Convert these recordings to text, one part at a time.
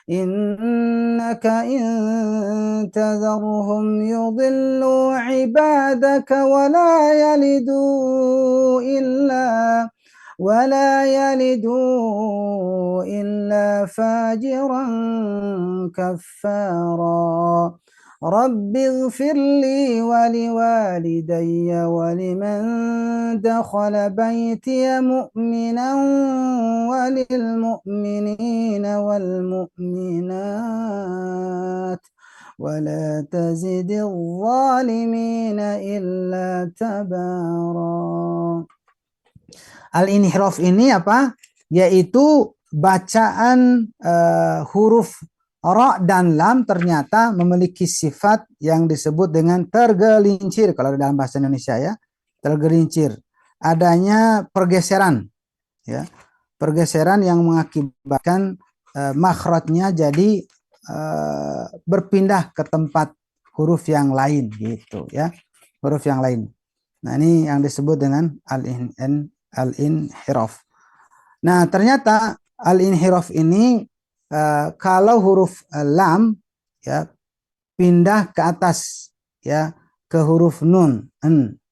إنك إن تذرهم يضلوا عبادك ولا يلدوا إلا فاجرا كفارا رب اغفر لي ولوالدي ولمن دخل بيتي مؤمنا وللمؤمنين والمؤمنات ولا تزد الظالمين إلا تبارا. Al-inhiraf ini apa? Yaitu bacaan huruf ra dan lam ternyata memiliki sifat yang disebut dengan tergelincir kalau dalam bahasa Indonesia ya. Tergelincir. Adanya pergeseran ya. Pergeseran yang mengakibatkan makhrajnya jadi berpindah ke tempat huruf yang lain gitu ya. Huruf yang lain. Nah, ini yang disebut dengan al-inhiraf. Nah, ternyata al-inhiraf ini kalau huruf lam ya pindah ke atas ya ke huruf nun,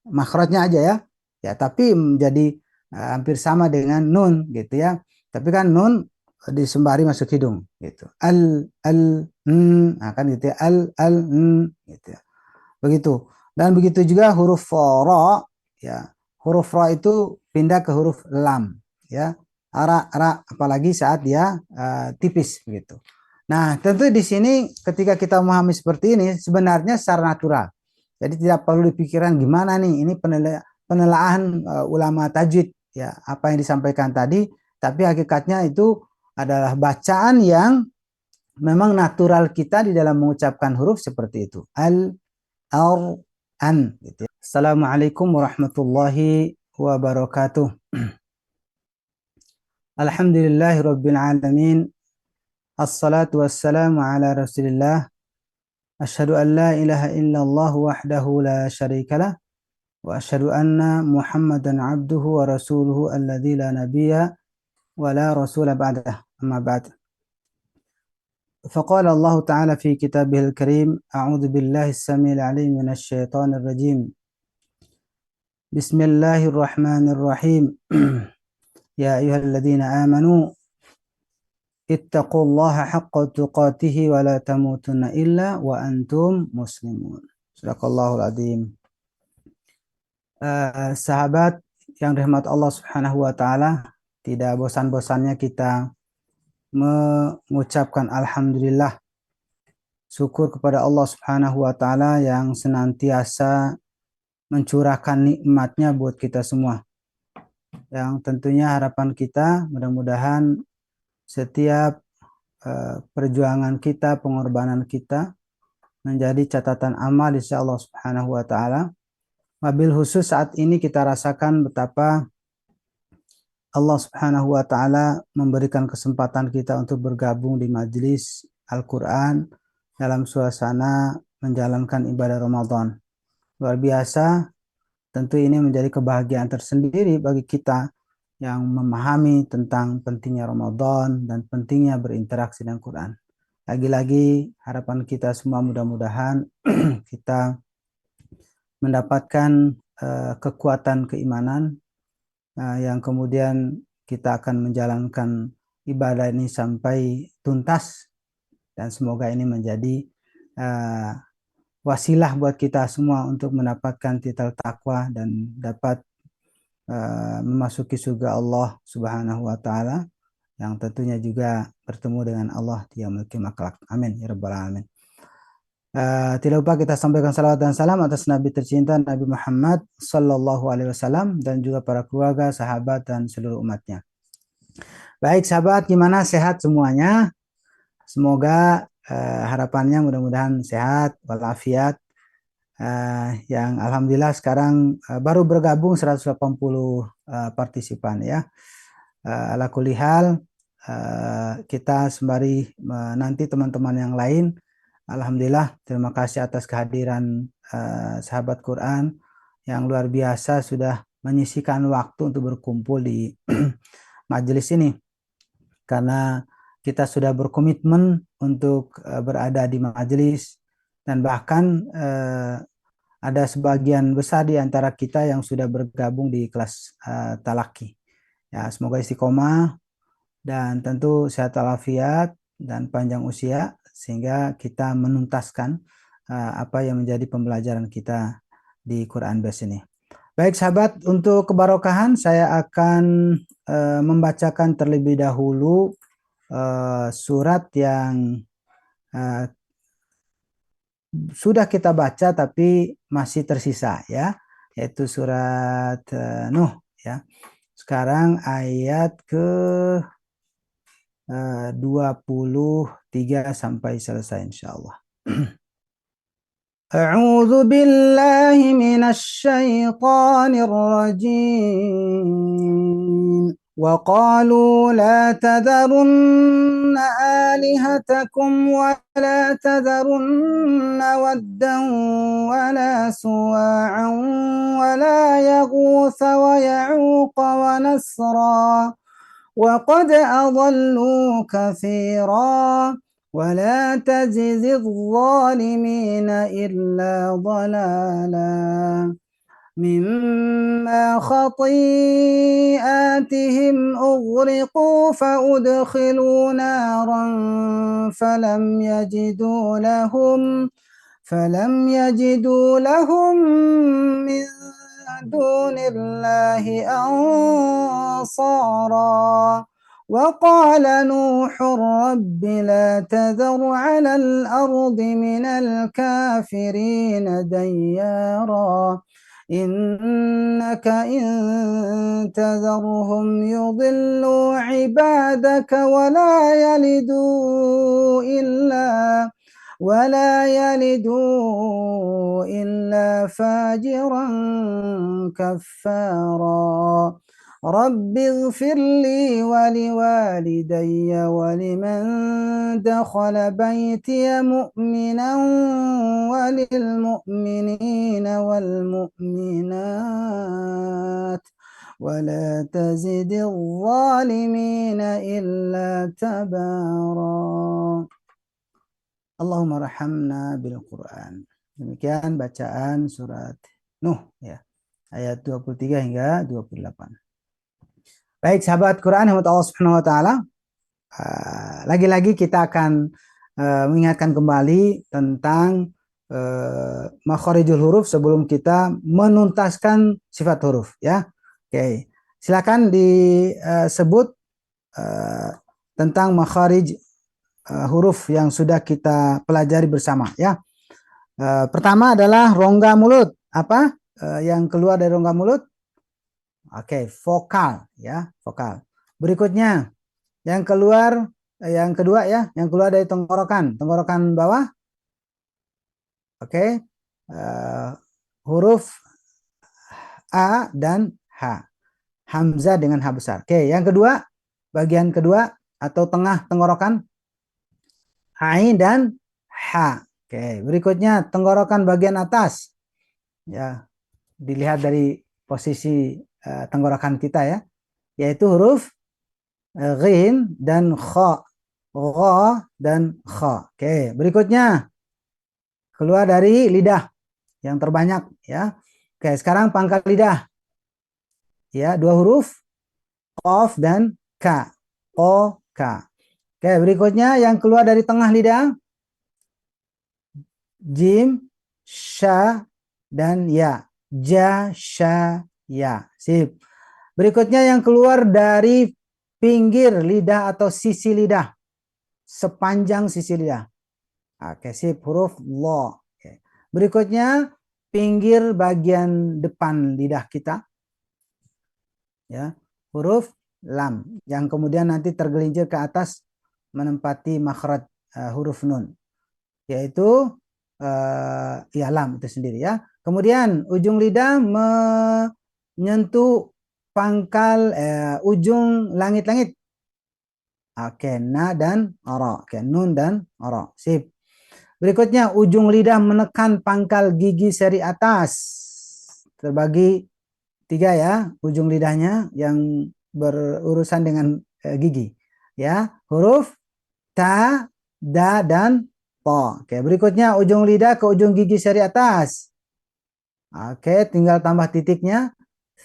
makhrajnya aja ya. Ya, tapi menjadi hampir sama dengan nun gitu ya. Tapi kan nun disembari masuk hidung gitu. Nah kan gitu ya. Gitu ya. Begitu. Dan begitu juga huruf ra ya. Huruf ra itu pindah ke huruf lam ya. Ra apalagi saat dia tipis begitu. Nah, tentu di sini ketika kita memahami seperti ini sebenarnya secara natural. Jadi tidak perlu dipikirkan gimana nih ini penelaahan ulama tajwid ya, apa yang disampaikan tadi, tapi hakikatnya itu adalah bacaan yang memang natural kita di dalam mengucapkan huruf seperti itu. An gitu ya. Assalamualaikum warahmatullahi wabarakatuh. Alhamdulillahirabbil alamin. Assalatu wassalamu ala Rasulillah. Asyhadu an la ilaha illallah wahdahu la syarikalah wa asyhadu anna Muhammadan abduhu wa rasuluhu alladzi la nabiyya wa la rasula ba'dah. Amma ba'd. فقال الله تعالى في كتابه الكريم أعوذ بالله السميع العليم من الشيطان الرجيم بسم الله الرحمن الرحيم يا أيها الذين آمنوا اتقوا الله حق تقاته ولا تموتن إلا وأنتم مسلمون. Sadaqallahul Azim. Sahabat yang dirahmati Allah Subhanahu wa taala, tidak bosan-bosannya kita mengucapkan alhamdulillah, syukur kepada Allah Subhanahu wa taala yang senantiasa mencurahkan nikmatnya buat kita semua. Yang tentunya harapan kita mudah-mudahan setiap perjuangan kita, pengorbanan kita menjadi catatan amal di sisi Allah Subhanahu wa taala. Wabil khusus saat ini kita rasakan betapa Allah Subhanahu wa taala memberikan kesempatan kita untuk bergabung di majelis Al-Qur'an dalam suasana menjalankan ibadah Ramadan. Luar biasa, tentu ini menjadi kebahagiaan tersendiri bagi kita yang memahami tentang pentingnya Ramadan dan pentingnya berinteraksi dengan Quran. Lagi-lagi harapan kita semua mudah-mudahan kita mendapatkan kekuatan keimanan yang kemudian kita akan menjalankan ibadah ini sampai tuntas dan semoga ini menjadi wasilah buat kita semua untuk mendapatkan titel takwa dan dapat memasuki surga Allah Subhanahu wa taala yang tentunya juga bertemu dengan Allah di yaumil qiyamah. Amin ya rabbal alamin. Tidak lupa kita sampaikan salawat dan salam atas Nabi tercinta Nabi Muhammad Sallallahu Alaihi Wasallam dan juga para keluarga, sahabat dan seluruh umatnya. Baik sahabat, gimana sehat semuanya? Semoga harapannya mudah-mudahan sehat walafiat. Yang alhamdulillah sekarang baru bergabung 180 partisipan ya. Ala kulli hal kita sembari menanti teman-teman yang lain. Alhamdulillah, terima kasih atas kehadiran sahabat Quran yang luar biasa sudah menyisikan waktu untuk berkumpul di majelis ini. Karena kita sudah berkomitmen untuk berada di majelis, dan bahkan ada sebagian besar di antara kita yang sudah bergabung di kelas talaki. Ya, semoga istiqomah dan tentu sehat walafiat dan panjang usia sehingga kita menuntaskan apa yang menjadi pembelajaran kita di Quran Base ini. Baik sahabat, untuk kebarokahan saya akan membacakan terlebih dahulu surat yang uh, sudah kita baca tapi masih tersisa ya, yaitu surat Nuh ya. Sekarang ayat ke 23 sampai selesai insyaallah. أعوذ بالله من الشيطان الرجيم وقالوا لا تذرن آلهتكم ولا تذرن ودا ولا سواعا ولا يغوث ويعوق ونسرا وقد أضلوا كثيرا ولا تزد الظالمين إلا ضلالا مما خطيئاتهم أغرقوا فأدخلوا نارا فلم يجدوا لهم من دون الله أنصارا وقال نوح رب لا تذر على الأرض من الكافرين ديارا إنك إن تذرهم يضلوا عبادك ولا يلدوا إلا فاجرا كفارا رب اغفر لي ولوالدي ولمن دخل بيتي مؤمنا وللمؤمنين والمؤمنات ولا تزد الظالمين إلا تبارا Allahumma rahamna bil Quran. Demikian bacaan surat Nuh ya, ayat 23 hingga 28. Baik sahabat Quran yang Allah Subhanahu wa taala, lagi-lagi kita akan mengingatkan kembali tentang makharijul huruf sebelum kita menuntaskan sifat huruf ya. Oke. Silakan disebut tentang makharij huruf yang sudah kita pelajari bersama ya. Pertama adalah rongga mulut. Apa yang keluar dari rongga mulut? Oke, vokal ya, vokal. Berikutnya yang keluar, yang kedua ya, yang keluar dari tenggorokan bawah. Oke, huruf A dan H, hamzah dengan H besar. Oke, yang kedua, bagian kedua atau tengah tenggorokan, Ain dan H. Oke, berikutnya tenggorokan bagian atas. Ya, dilihat dari posisi tenggorokan kita ya, yaitu huruf Ghin dan Kha. Gha dan Kha. Oke, berikutnya keluar dari lidah yang terbanyak ya. Oke, sekarang pangkal lidah. Ya, dua huruf Qaf dan Ka. O, Ka. Oke, berikutnya yang keluar dari tengah lidah, Jim, Sha, dan Ya. Ja, Sha, Ya. Sip. Berikutnya yang keluar dari pinggir lidah atau sisi lidah, sepanjang sisi lidah. Oke, sip. Huruf Lo. Oke. Berikutnya pinggir bagian depan lidah kita, ya, huruf Lam, yang kemudian nanti tergelincir ke atas menempati makhraj huruf Nun, yaitu ya lam itu sendiri ya. Kemudian ujung lidah menyentuh pangkal ujung langit-langit. Oke, na dan ora. Oke, nun dan ora. Sip. Berikutnya ujung lidah menekan pangkal gigi seri atas. Terbagi 3 ya, ujung lidahnya yang berurusan dengan gigi. Ya, huruf ta, da, dan to. Oke, berikutnya ujung lidah ke ujung gigi seri atas. Oke, tinggal tambah titiknya.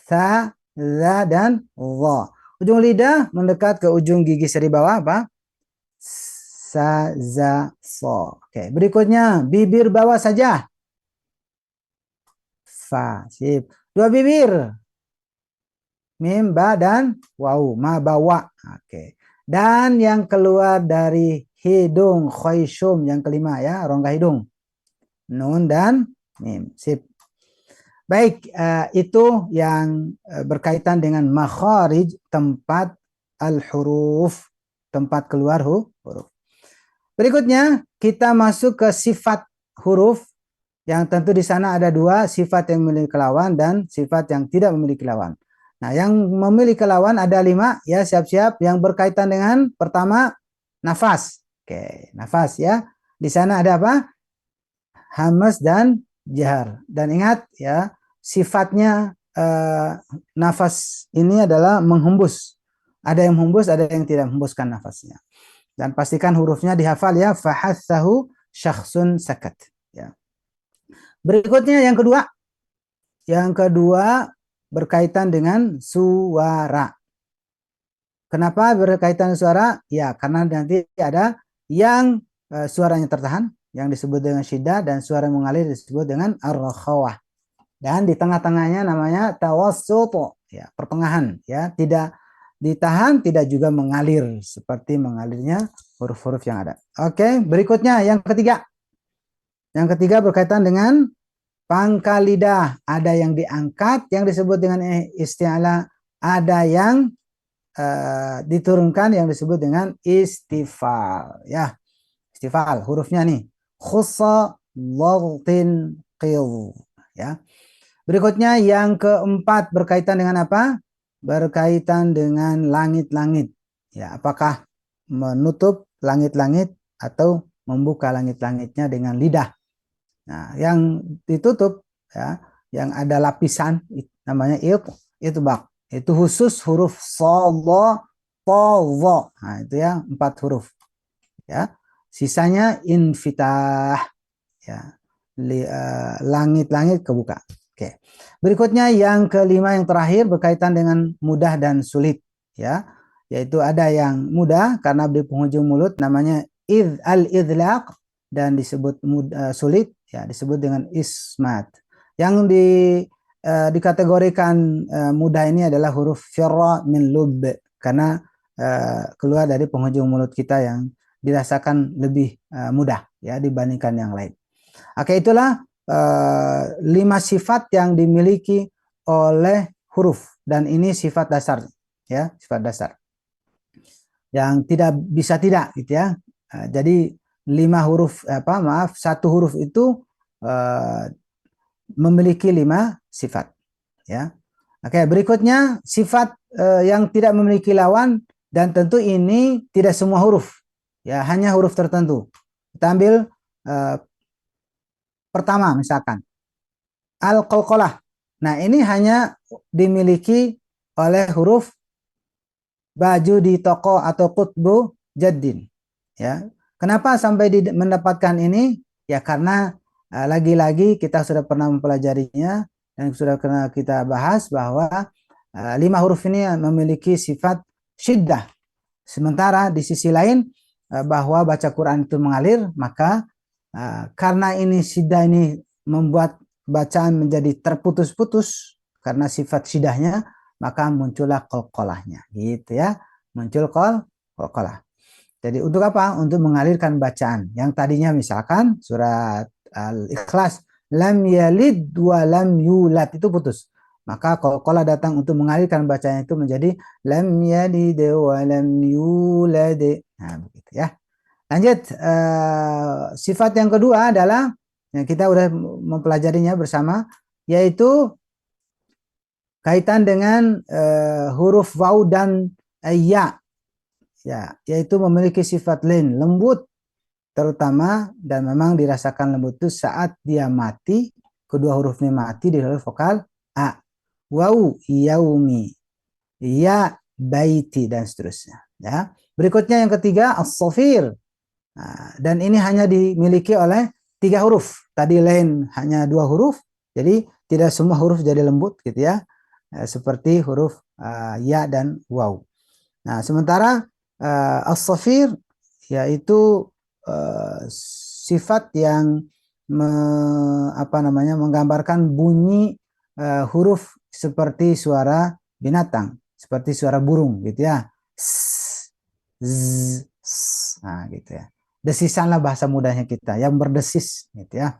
Sa, za, dan lo. Ujung lidah mendekat ke ujung gigi seri bawah apa? Sa, za, so. Oke, berikutnya bibir bawah saja. Fa, sip. Dua bibir. Mim, ba, dan waw. Ma, bawa. Oke. Dan yang keluar dari hidung, khoisyum. Yang kelima ya, rongga hidung. Nun dan mim. Sip. Baik, itu yang berkaitan dengan makharij, tempat al-huruf, tempat keluar huruf. Berikutnya, kita masuk ke sifat huruf, yang tentu di sana ada dua, sifat yang memiliki lawan dan sifat yang tidak memiliki lawan. Nah, yang memiliki lawan ada 5, ya siap-siap. Yang berkaitan dengan pertama, nafas. Oke, nafas ya. Di sana ada apa? Hamas dan jahar. Dan ingat ya, sifatnya nafas ini adalah menghembus. Ada yang menghembus, ada yang tidak menghembuskan nafasnya. Dan pastikan hurufnya dihafal ya. Fahathahu syakhsun sakat. Ya. Berikutnya yang kedua. Yang kedua berkaitan dengan suara. Kenapa berkaitan suara? Ya, karena nanti ada yang suaranya tertahan, yang disebut dengan syiddah, dan suara mengalir disebut dengan ar-rakhawah. Dan di tengah-tengahnya namanya tawassut, ya, pertengahan, ya, tidak ditahan, tidak juga mengalir seperti mengalirnya huruf-huruf yang ada. Oke, berikutnya yang ketiga. Yang ketiga berkaitan dengan pangkal lidah. Ada yang diangkat yang disebut dengan isti'la, ada yang diturunkan yang disebut dengan istifal, ya. Istifal hurufnya nih khussa lagtin qil, ya. Berikutnya yang keempat berkaitan dengan apa? Berkaitan dengan langit-langit. Ya, apakah menutup langit-langit atau membuka langit-langitnya dengan lidah. Nah, yang ditutup ya, yang ada lapisan namanya itbaq. Itu khusus huruf sodha, tadha. Nah, itu ya 4 huruf. Ya. Sisanya infitah. Ya. Langit-langit kebuka. Oke. Berikutnya yang kelima yang terakhir berkaitan dengan mudah dan sulit, ya. Yaitu ada yang mudah karena di penghujung mulut namanya al-idlaq, dan disebut sulit ya disebut dengan ismat. Yang dikategorikan mudah ini adalah huruf firra min lub, karena keluar dari penghujung mulut kita yang dirasakan lebih mudah ya dibandingkan yang lain. Oke, itulah 5 sifat yang dimiliki oleh huruf, dan ini sifat dasar ya, sifat dasar yang tidak bisa tidak gitu ya. Jadi 5 huruf satu huruf itu memiliki 5 sifat ya. Oke, berikutnya sifat yang tidak memiliki lawan, dan tentu ini tidak semua huruf ya, hanya huruf tertentu. Kita ambil pertama misalkan al-qalqalah. Nah, ini hanya dimiliki oleh huruf baju di toko atau qutbu jaddin. Ya. Kenapa sampai mendapatkan ini? Ya karena lagi-lagi kita sudah pernah mempelajarinya dan sudah pernah kita bahas bahwa 5 huruf ini memiliki sifat syiddah. Sementara di sisi lain bahwa baca Quran itu mengalir, maka karena ini syiddah ini membuat bacaan menjadi terputus-putus karena sifat syidahnya, maka muncullah qalqalahnya gitu ya, muncul qalqalah. Jadi untuk apa? Untuk mengalirkan bacaan yang tadinya misalkan surat Al-Ikhlas lam yalid wa lam yulad itu putus, maka qalqalah datang untuk mengalirkan bacaan itu menjadi lam yalid wa lam yulad. Nah begitu ya. Lanjut, sifat yang kedua adalah yang kita udah mempelajarinya bersama, yaitu kaitan dengan huruf waw dan ya, yaitu memiliki sifat lin, lembut terutama, dan memang dirasakan lembut itu saat dia mati, kedua huruf ini mati di huruf vokal a. Waw yaumi, ya baiti, dan seterusnya. Ya. Berikutnya yang ketiga as-safir. Nah, dan ini hanya dimiliki oleh 3 huruf. Tadi lain hanya 2 huruf. Jadi tidak semua huruf jadi lembut gitu ya. Seperti huruf ya dan waw. Nah, sementara as-safir yaitu sifat yang menggambarkan bunyi huruf seperti suara binatang, seperti suara burung gitu ya. S, z, s, nah gitu ya. Desisan lah bahasa mudahnya kita, yang berdesis gitu ya.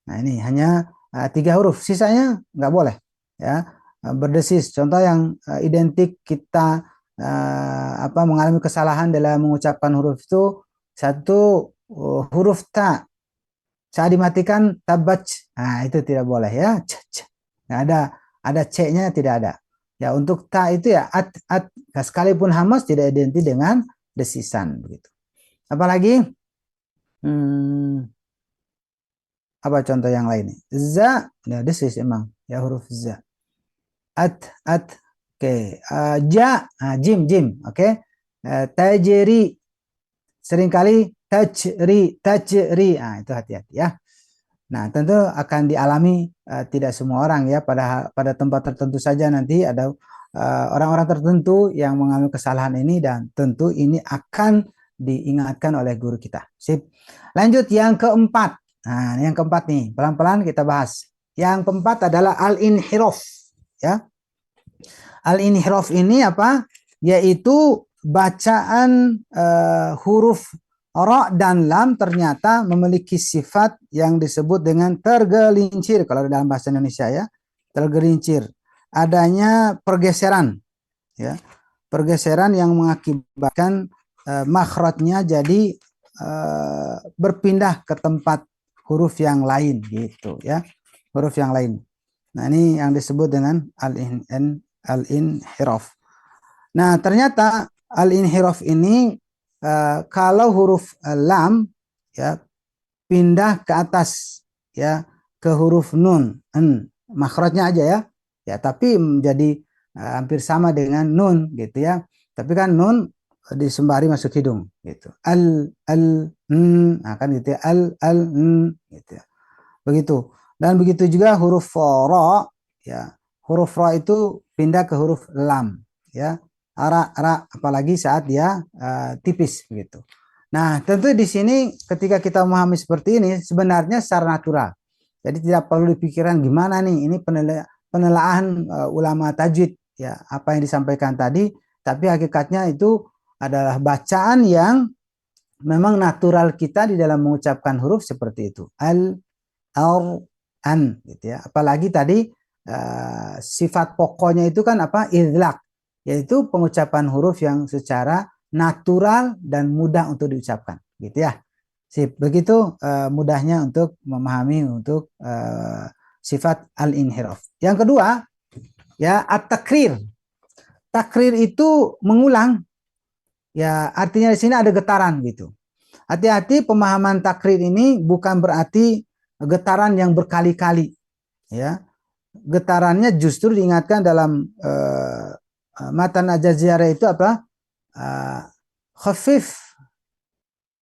Nah ini hanya 3 huruf, sisanya nggak boleh ya. Berdesis, contoh yang identik kita mengalami kesalahan dalam mengucapkan huruf itu, satu huruf ta, saat dimatikan tabac, nah itu tidak boleh ya. Nggak ada c-nya, tidak ada. Ya untuk ta itu ya at, nah, sekalipun hamas tidak identik dengan desisan begitu. Apalagi apa contoh yang lain? Za, ya desis emang ya huruf za. At, oke. Ja, jim, oke. Tajri, seringkali tajri, nah itu hati-hati ya. Nah, tentu akan dialami tidak semua orang ya, pada tempat tertentu saja nanti ada orang-orang tertentu yang mengalami kesalahan ini, dan tentu ini akan diingatkan oleh guru kita. Sip. Lanjut yang keempat. Nah, yang keempat nih, pelan-pelan kita bahas. Yang keempat adalah al-inhiraf ya. Al-inhiraf ini apa? Yaitu bacaan huruf ra dan lam ternyata memiliki sifat yang disebut dengan tergelincir kalau dalam bahasa Indonesia ya. Tergelincir. Adanya pergeseran ya. Pergeseran yang mengakibatkan makhrajnya jadi berpindah ke tempat huruf yang lain gitu ya. Huruf yang lain. Nah, ini yang disebut dengan al-inhiraf. Nah, ternyata al-inhiraf ini kalau huruf lam ya pindah ke atas ya ke huruf nun, makhrajnya aja ya. Ya, tapi menjadi hampir sama dengan nun gitu ya. Tapi kan nun disembari masuk hidung gitu. Nah kan gitu ya. Gitu ya. Begitu. Dan begitu juga huruf ra ya. Huruf ra itu pindah ke huruf lam ya. Ra apalagi saat dia tipis begitu. Nah, tentu di sini ketika kita memahami seperti ini sebenarnya secara natural. Jadi tidak perlu dipikirkan gimana nih ini penelaahan ulama tajwid ya, apa yang disampaikan tadi, tapi hakikatnya itu adalah bacaan yang memang natural kita di dalam mengucapkan huruf seperti itu. An gitu ya. Apalagi tadi sifat pokoknya itu kan apa? Idlaq, yaitu pengucapan huruf yang secara natural dan mudah untuk diucapkan, gitu ya. Sip, begitu mudahnya untuk memahami untuk sifat al-inhiraf. Yang kedua, ya at-takrir. Takrir itu mengulang. Ya, artinya di sini ada getaran gitu. Hati-hati, pemahaman takrir ini bukan berarti getaran yang berkali-kali, ya. Getarannya justru diingatkan dalam matan Ajaziyarah itu apa? Khafif.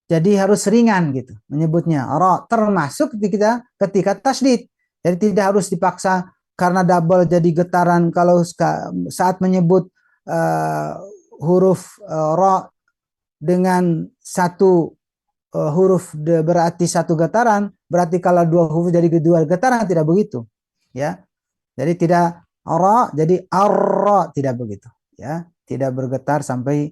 Jadi harus ringan gitu menyebutnya. Termasuk ketika tasdid. Jadi tidak harus dipaksa karena double jadi getaran kalau saat menyebut huruf ra dengan satu huruf berarti satu getaran, berarti kalau 2 huruf jadi 2 getaran, tidak begitu. Ya. Jadi tidak ra jadi arra, tidak begitu ya. Tidak bergetar sampai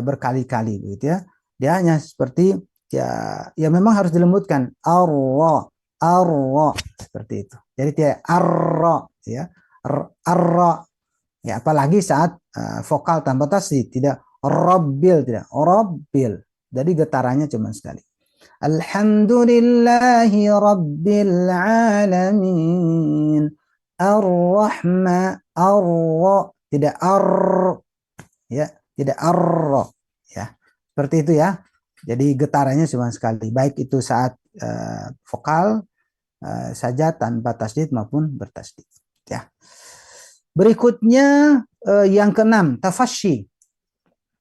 berkali-kali begitu ya. Dia hanya seperti ya memang harus dilembutkan arra seperti itu. Jadi tidak arra ya. Arra ya, apalagi saat vokal tanpa tasdid, tidak rabbil, tidak rabbil. Jadi getarannya cuma sekali. Alhamdulillahi rabbil alamin. Tidak ya, tidak ya. Seperti itu ya. Jadi getarannya cuma sekali, baik itu saat vokal saja tanpa tasdid maupun bertasdid ya. Berikutnya yang keenam, tafasyi.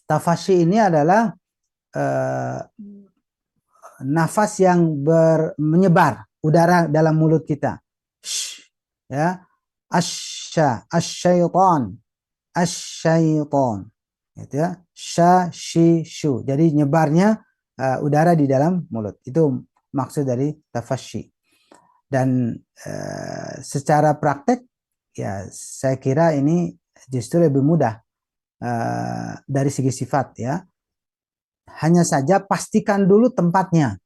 Tafasyi ini adalah nafas yang menyebar udara dalam mulut kita. Shh, ya, asyaiton, asyaiton, gitu ya, shu. Jadi nyebarnya udara di dalam mulut. Itu maksud dari tafasyi. Dan secara praktek, ya saya kira ini justru lebih mudah dari segi sifat ya. Hanya saja pastikan dulu tempatnya.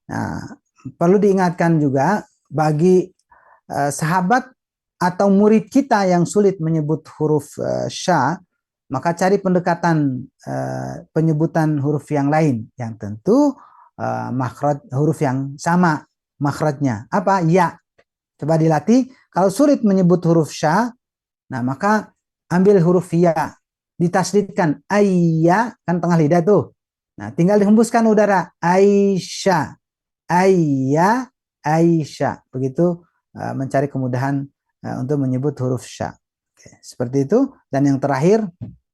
Nah, perlu diingatkan juga bagi sahabat atau murid kita yang sulit menyebut huruf sya, maka cari pendekatan penyebutan huruf yang lain yang tentu makhraj huruf yang sama makhrajnya. Apa? Ya. Coba dilatih. Kalau sulit menyebut huruf sya, nah maka ambil huruf ya, ditasdidkan ayya, kan tengah lidah tuh. Nah, tinggal dihembuskan udara. Aisyah, ayya, Aisyah. Begitu mencari kemudahan untuk menyebut huruf sya. Oke, seperti itu. Dan yang terakhir,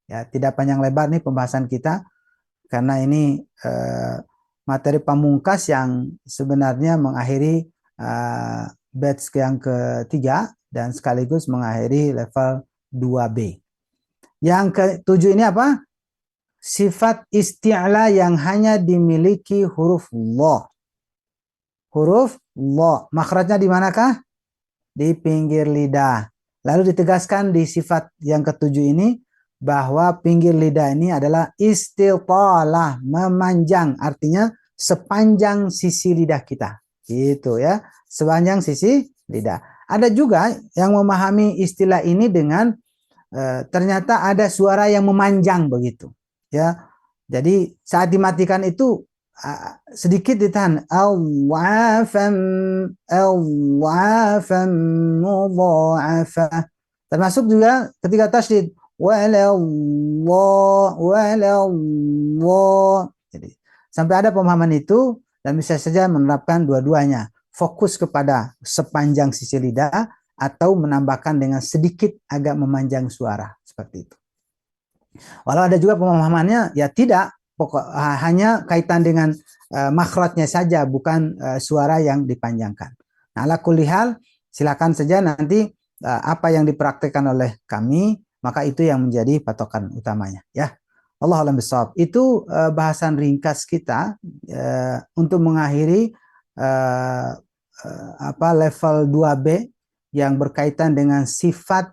ya tidak panjang lebar nih pembahasan kita, karena ini materi pamungkas yang sebenarnya mengakhiri batch yang ketiga dan sekaligus mengakhiri level 2B. Yang ketujuh ini apa? Sifat isti'la yang hanya dimiliki huruf lo. Huruf lo. Makhrajnya di manakah? Di pinggir lidah. Lalu ditegaskan di sifat yang ketujuh ini bahwa pinggir lidah ini adalah istitalah, memanjang. Artinya sepanjang sisi lidah kita. Gitu ya. Sepanjang sisi lidah. Ada juga yang memahami istilah ini dengan ternyata ada suara yang memanjang begitu. Ya, jadi saat dimatikan itu sedikit ditahan. Awafam, awafam, mudha'afah. Termasuk juga ketika tasydid. Walallah. Jadi sampai ada pemahaman itu dan bisa saja menerapkan dua-duanya. Fokus kepada sepanjang sisi lidah atau menambahkan dengan sedikit agak memanjang suara seperti itu. Walau ada juga pemahamannya ya tidak, hanya kaitan dengan makhrajnya saja, bukan suara yang dipanjangkan. Nah, ala kulli hal, silakan saja nanti apa yang dipraktikkan oleh kami, maka itu yang menjadi patokan utamanya ya. Allah alam bisawab. Itu bahasan ringkas kita untuk mengakhiri level 2B yang berkaitan dengan sifat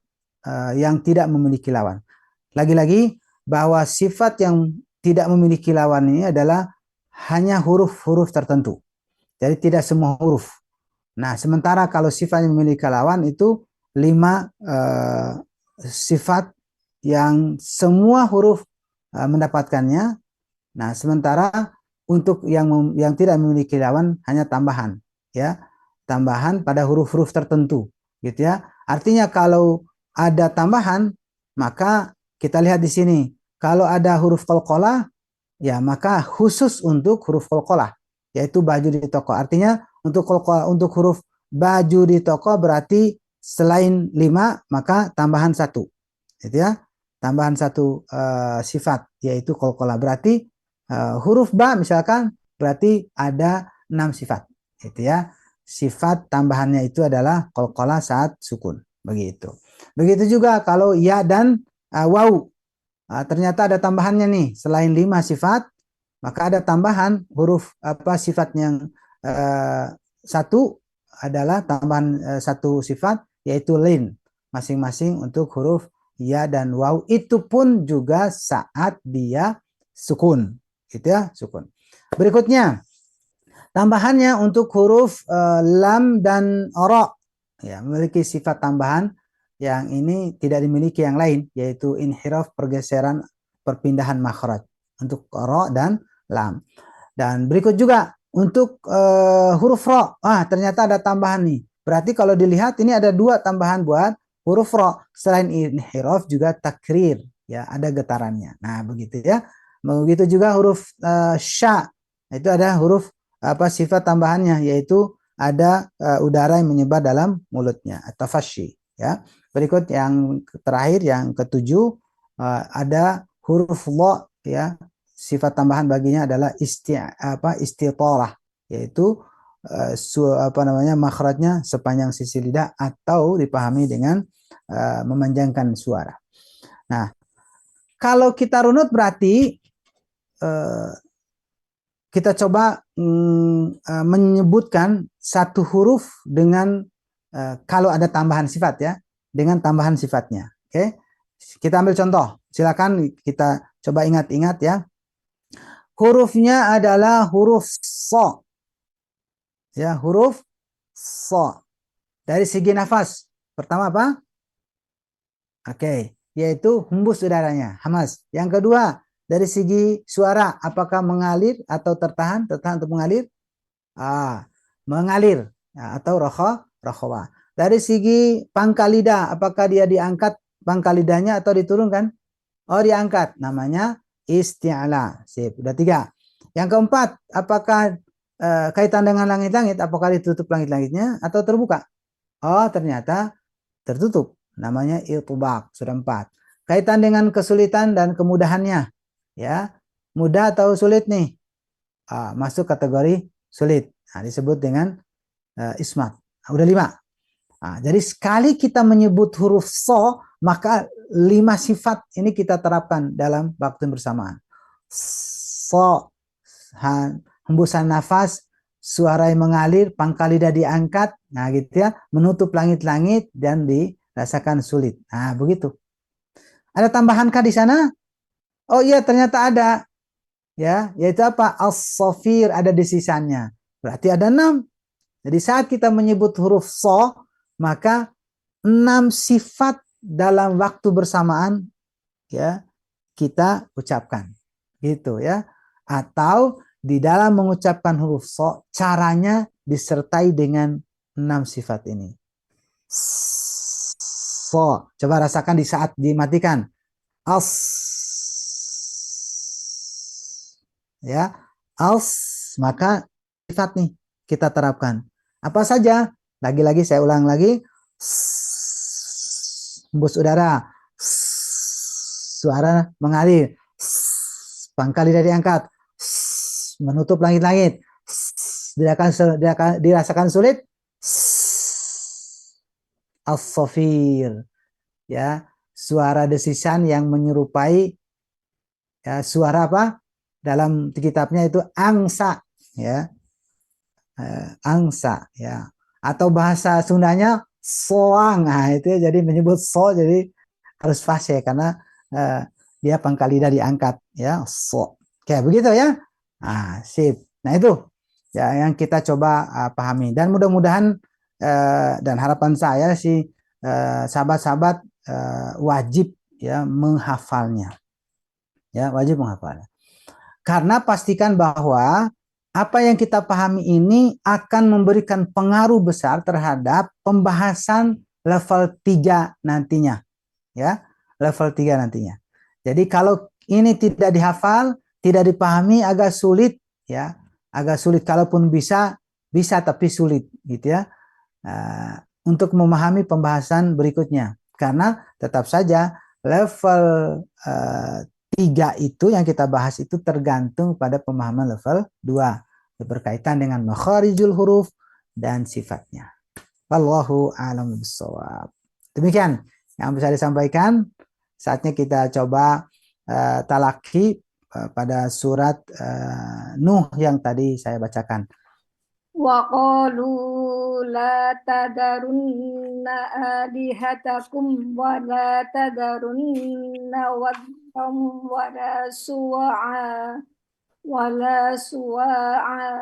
yang tidak memiliki lawan. Lagi-lagi bahwa sifat yang tidak memiliki lawan ini adalah hanya huruf-huruf tertentu. Jadi tidak semua huruf. Nah, sementara kalau sifat yang memiliki lawan itu 5 sifat yang semua huruf mendapatkannya. Nah, sementara untuk yang tidak memiliki lawan hanya tambahan, ya. Tambahan pada huruf-huruf tertentu, gitu ya. Artinya kalau ada tambahan, maka kita lihat di sini, kalau ada huruf qalqalah, ya maka khusus untuk huruf qalqalah, yaitu baju di toko. Artinya untuk huruf baju di toko berarti selain 5 maka tambahan 1, gitu ya. Tambahan 1 sifat yaitu qalqalah. Berarti huruf ba misalkan berarti ada 6 sifat, gitu ya. Sifat tambahannya itu adalah qalqalah saat sukun, begitu. Begitu juga kalau ya dan waw. Ternyata ada tambahannya nih, selain 5 sifat, maka ada tambahan huruf sifat yang 1 adalah tambahan 1 sifat yaitu lin, masing-masing untuk huruf ya dan waw. Itu pun juga saat dia sukun, gitu ya, sukun. Berikutnya tambahannya untuk huruf lam dan ra, ya, memiliki sifat tambahan yang ini tidak dimiliki yang lain, yaitu inhiraf, pergeseran, perpindahan makhraj untuk ra dan lam. Dan berikut juga untuk huruf ra, ternyata ada tambahan nih. Berarti kalau dilihat ini ada 2 tambahan buat huruf ra. Selain inhiraf juga takrir, ya, ada getarannya. Nah, begitu ya. Begitu juga huruf sya, itu ada huruf sifat tambahannya, yaitu ada udara yang menyebar dalam mulutnya atau fasyi, ya. Berikut yang terakhir yang ketujuh, ada huruf lo ya, sifat tambahan baginya adalah istitolah, yaitu makhrajnya sepanjang sisi lidah atau dipahami dengan memanjangkan suara. Nah, kalau kita runut berarti kita coba menyebutkan satu huruf dengan kalau ada tambahan sifat ya, dengan tambahan sifatnya. Oke, kita ambil contoh. Silakan kita coba ingat-ingat ya. Hurufnya adalah huruf so. Ya, huruf so. Dari segi nafas, pertama apa? Oke, yaitu hembus udaranya, hamas. Yang kedua, dari segi suara, apakah mengalir atau tertahan? Tertahan untuk mengalir? Mengalir atau rokhwa. Dari segi pangkal lidah, apakah dia diangkat pangkal lidahnya atau diturunkan? Oh, diangkat. Namanya isti'la. Sip, udah 3. Yang keempat, apakah kaitan dengan langit-langit? Apakah ditutup langit-langitnya atau terbuka? Oh, ternyata tertutup. Namanya itubaq. Sudah 4. Kaitan dengan kesulitan dan kemudahannya. Ya, mudah atau sulit nih? Masuk kategori sulit. Nah, disebut dengan ismat. Udah 5. Jadi sekali kita menyebut huruf so, maka 5 sifat ini kita terapkan dalam waktu yang bersamaan. So, hembusan nafas, suara yang mengalir, pangkal lidah diangkat, nah gitu ya, menutup langit-langit dan dirasakan sulit. Nah, begitu. Ada tambahankah di sana? Oh iya, ternyata ada. Ya, yaitu apa? As-safir ada di sisanya. Berarti ada 6. Jadi saat kita menyebut huruf so, maka 6 sifat dalam waktu bersamaan ya kita ucapkan. Gitu ya. Atau di dalam mengucapkan huruf so, caranya disertai dengan 6 sifat ini. So, coba rasakan di saat dimatikan. As, ya, as, maka sifat nih kita terapkan. Apa saja? Lagi-lagi saya ulang lagi. Hembus udara, suara mengalir, pangkal lidah diangkat, menutup langit-langit, dirasakan sulit, as-safir, ya, suara desisan yang menyerupai ya, suara apa? Dalam kitabnya itu angsa, ya, angsa, ya, atau bahasa Sundanya soang, nah itu ya, jadi menyebut so jadi harus fase karena dia pangkal lidah diangkat, ya, so, kayak begitu ya. Nah, sip. Nah itu ya yang kita coba pahami dan mudah-mudahan dan harapan saya sih sahabat-sahabat wajib ya menghafalnya, ya wajib menghafalnya. Karena pastikan bahwa apa yang kita pahami ini akan memberikan pengaruh besar terhadap pembahasan level 3 nantinya. Ya, level 3 nantinya. Jadi kalau ini tidak dihafal, tidak dipahami agak sulit ya. Agak sulit kalaupun bisa tapi sulit gitu ya. Untuk memahami pembahasan berikutnya. Karena tetap saja level 3 itu yang kita bahas itu tergantung pada pemahaman level 2 berkaitan dengan makharijul huruf dan sifatnya. Wallahu a'lam bishawab. Demikian yang bisa disampaikan. Saatnya kita coba talaki pada surat Nuh yang tadi saya bacakan. وقالوا لا تذرن آلهتكم ولا تذرن ودا ولا سواعا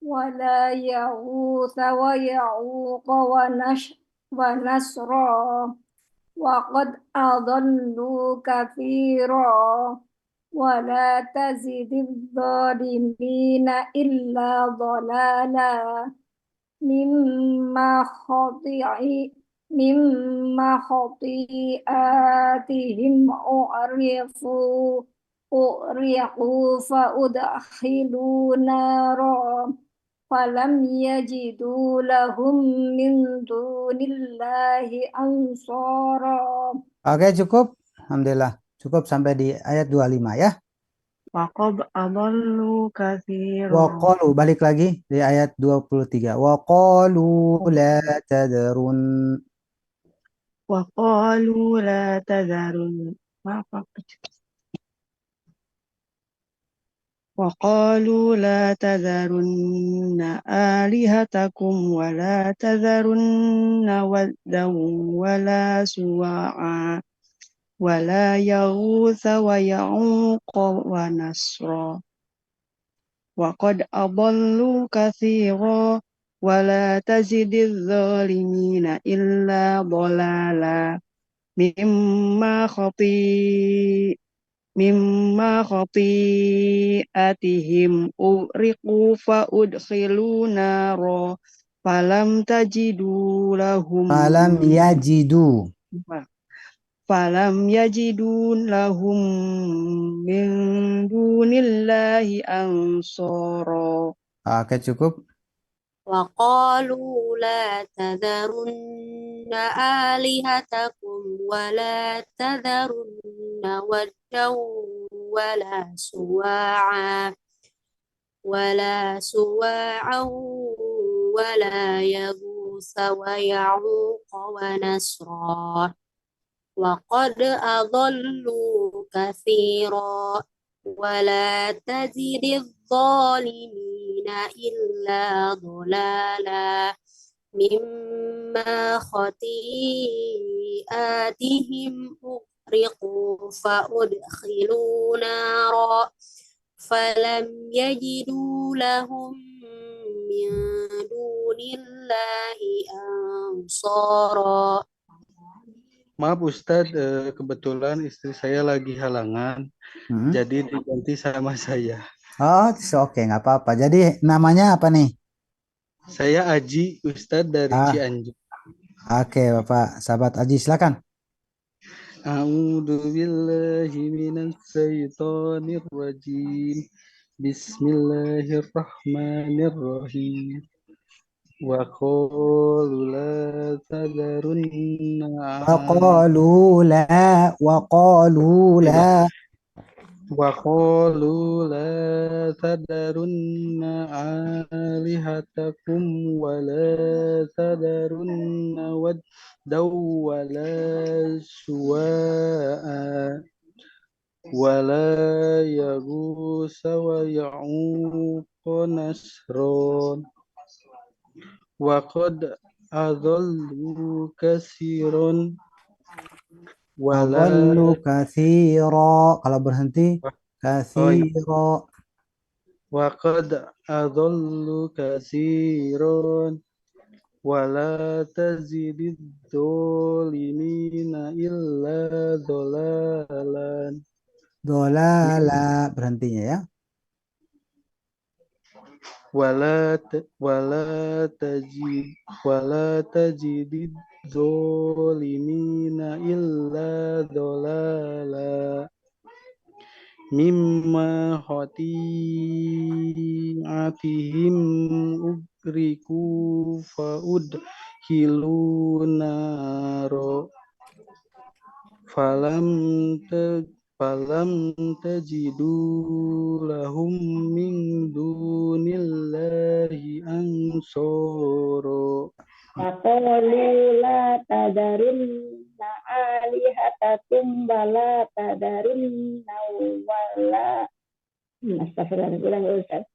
ولا يغوث ويعوق ونسرا وقد أضلوا كثيرا ولا تزد الظالمين إلا ضلالا مما خطيئاتهم أغرقوا فأدخلوا نارا فلم يجدوا لهم من دون الله أنصارا. Oke, cukup. Alhamdulillah. Cukup sampai di ayat 25 ya. Waqad adallu katsiran. Waqalu, balik lagi di ayat 23. Waqalu la tadharun. Waqalu la tadharun. Maaf, وقالوا لا تذرن آلهتكم ولا تذرن ودا ولا سواعا ولا يغوث ويعوق ونسرا وقد أضلوا كثيرا ولا تزد الظالمين إلا ضلالا مما خطيئتهم أغرقوا فأدخلوا نارا فلم تجدوا لهم Falam yajidu. من دون الله أنصارا. Oke, cukup. وقالوا لا تذرن آلهتكم ولا تذرن ودا ولا سواعا ولا يغوث ويعوق ونسرا وقد أضلوا كثيرا ولا تزد الظالمين إلا ضلالا مما خطيئاتهم أغرقوا فأدخلوا نارا فلم يجدوا لهم من دون الله أنصارا. Maaf Ustadz, kebetulan istri saya lagi halangan, jadi diganti sama saya. Oh, oke, nggak apa-apa. Jadi namanya apa nih? Saya Aji Ustadz dari Cianjur. Oke, Bapak sahabat Aji, silakan. A'udzu billahi minasy syaithanir rajim. Bismillahirrahmanirrahim. Wa qalu la tadharunna وقالوا لا تذرن آلهتكم ولا تذرن ودا ولا سواعا ولا يغوث ويعوق نسرا وقد أضلوا كثيرا Adallu katsira. Kalau berhenti katsira. وقد أضلوا كثيرا ولا تزد الظالمين إلا ضلالا. Dolala, berhentinya ya. ولا تجد الظالمين إلا ضلالا مما خطيئتهم أغرقوا فأدخلوا نارا فلم تجدوا لهم من دون الله أنصارا. Faqalu la tadarunna alihatakum wala tadarunna wala. Astagfirullahaladzim. Ustaz.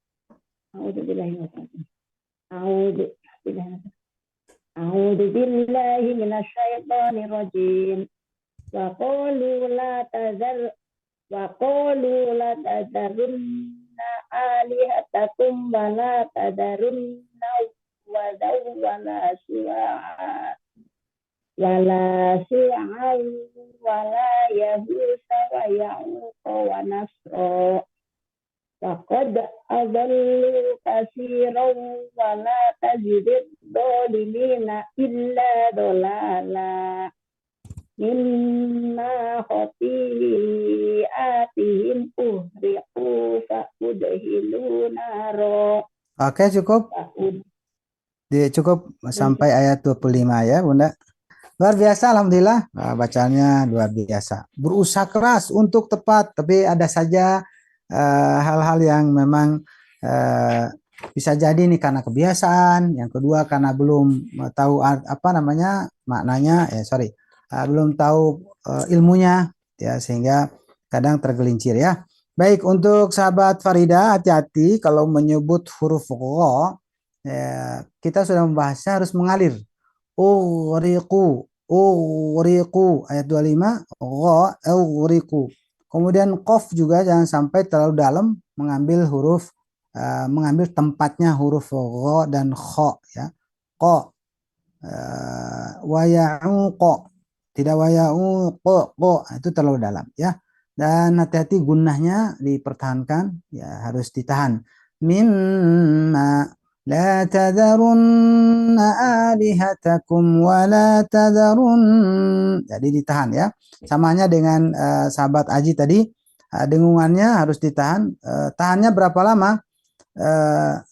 A'udzu billahi minasyaitonir rajim. Waqalu la tadarunna alihatakum wala tadarunna wadaw wala su'a wala yahusa wa ya'uqa wa nasra faqad adallu katsiran wala tajidid dhalimina illa dolala mimma khati'atihim uhriqu fa'udhilu naro. Oke, cukup. Cukup sampai ayat 25 ya, Bunda. Luar biasa, alhamdulillah. Bacanya luar biasa. Berusaha keras untuk tepat, tapi ada saja hal-hal yang memang eh, bisa jadi nih karena kebiasaan. Yang kedua karena belum tahu apa namanya maknanya, sorry, belum tahu ilmunya, ya sehingga kadang tergelincir ya. Baik, untuk sahabat Farida, hati-hati kalau menyebut huruf gha, kita sudah membahasnya harus mengalir. Ughriqu, ughriqu ayat 25, gha ughriqu. Kemudian qaf juga jangan sampai terlalu dalam mengambil huruf mengambil tempatnya huruf gha dan kha ya. Qa wa ya'uqa. Tidak wa ya'uqa, itu terlalu dalam ya. Dan hati-hati gunnahnya dipertahankan ya, harus ditahan. Mimma لا تذرن آلهتكم ولا تذرن, jadi ditahan ya, samanya dengan sahabat Aji tadi, dengungannya harus ditahan. Tahannya berapa lama?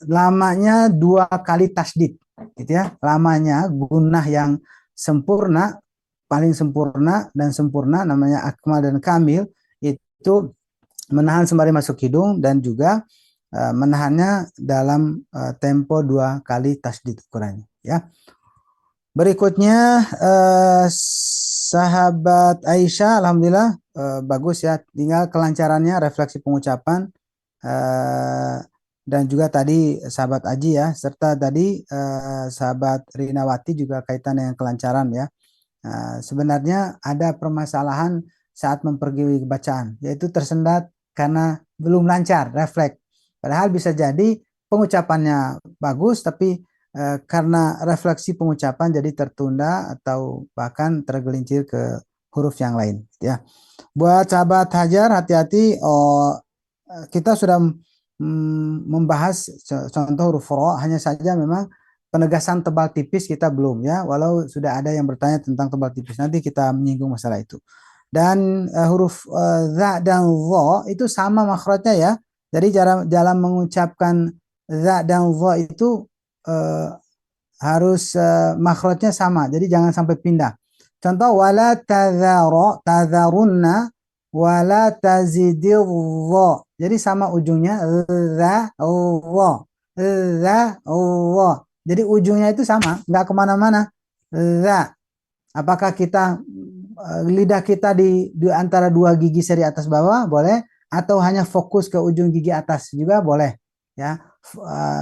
Lamanya 2 kali tasdid gitu ya, lamanya gunnah yang sempurna, paling sempurna dan sempurna namanya akmal dan kamil, itu menahan sembari masuk hidung dan juga menahannya dalam tempo 2 kali tasdid ukurannya ya. Berikutnya sahabat Aisyah, alhamdulillah bagus ya, tinggal kelancarannya refleksi pengucapan dan juga tadi sahabat Aji ya, serta tadi sahabat Rinawati juga kaitan dengan kelancaran ya. Sebenarnya ada permasalahan saat mempergiwi bacaan, yaitu tersendat karena belum lancar refleks. Padahal bisa jadi pengucapannya bagus, tapi karena refleksi pengucapan jadi tertunda atau bahkan tergelincir ke huruf yang lain ya. Buat sahabat Hajar, hati-hati. Kita sudah membahas contoh huruf ro, hanya saja memang penegasan tebal tipis kita belum ya, walau sudah ada yang bertanya tentang tebal tipis, nanti kita menyinggung masalah itu. Dan huruf za dan zo itu sama makhrajnya ya, jadi dalam mengucapkan za dan zo itu harus makhrajnya sama, jadi jangan sampai pindah. Contoh wala tadharunna wala tazididh. Jadi sama ujungnya za za. Jadi ujungnya itu sama, nggak kemana-mana. Za. Apakah kita lidah kita di antara 2 gigi seri atas bawah boleh, atau hanya fokus ke ujung gigi atas juga boleh ya.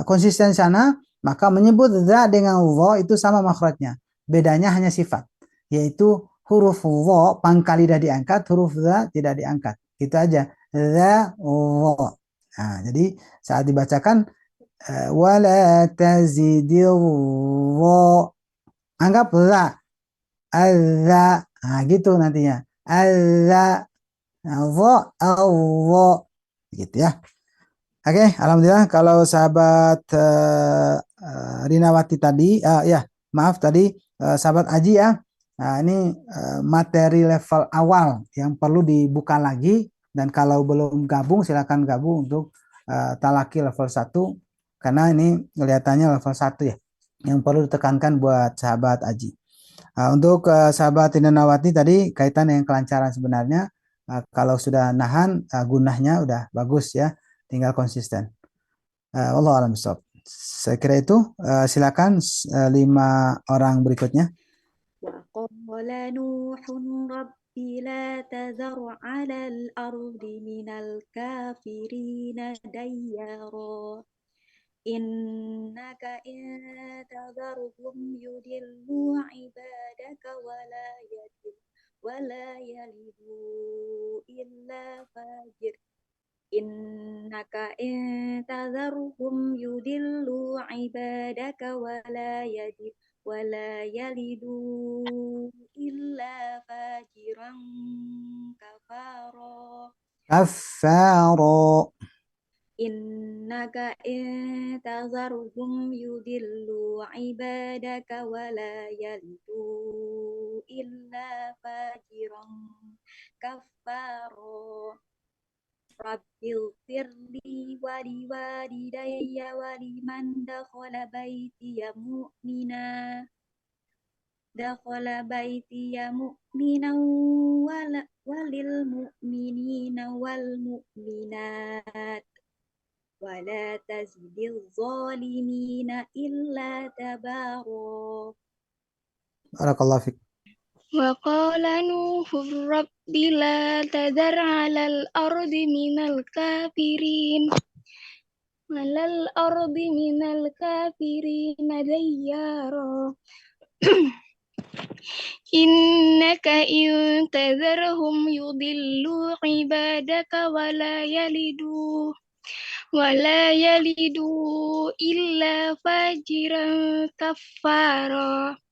Konsisten sana, maka menyebut za dengan wo itu sama makhrajnya. Bedanya hanya sifat, yaitu huruf wo pangkal lidah diangkat, huruf za tidak diangkat. Itu aja. Za wo. Nah, jadi saat dibacakan wala tazidil wo, anggap za azza, nah gitu nantinya azza wo wo gitu ya. Oke, alhamdulillah kalau sahabat Rinawati tadi, ya maaf tadi sahabat Aji ya. Nah, ini materi level awal yang perlu dibuka lagi, dan kalau belum gabung silakan gabung untuk talaki level 1, karena ini kelihatannya level 1 ya, yang perlu ditekankan buat sahabat Aji. Untuk sahabat Rinawati tadi kaitan dengan kelancaran sebenarnya, kalau sudah nahan gunahnya udah bagus ya, tinggal konsisten. Wallahu a'lam bishawab. Saya kira itu. Silakan 5 orang berikutnya. وقال نوح رب لا تذر على الأرض من الكافرين ديارا إنك إن تذرهم يضلوا عبادك ولا يلدوا إلا فاجر إنك إن تذرهم يضلوا عبادك ولا يلدوا إلا فاجرا كفارا إنك إن تذرهم يضلوا عبادك ولا يلدوا إلا فاجرا كفارا رب اغفر لي ولوالدي ولمن دخل بيتي مؤمنا dakhala baitiya mu'minan walil mu'minina wal mu'minat wala tazidiz zalimina illa tabara. Barakallahu fiik. وقال نوح رب لا تذر على الأرض من الكافرين ديارا إنك إن تذرهم يضلوا عبادك ولا يلدوا إلا فاجرا كفارا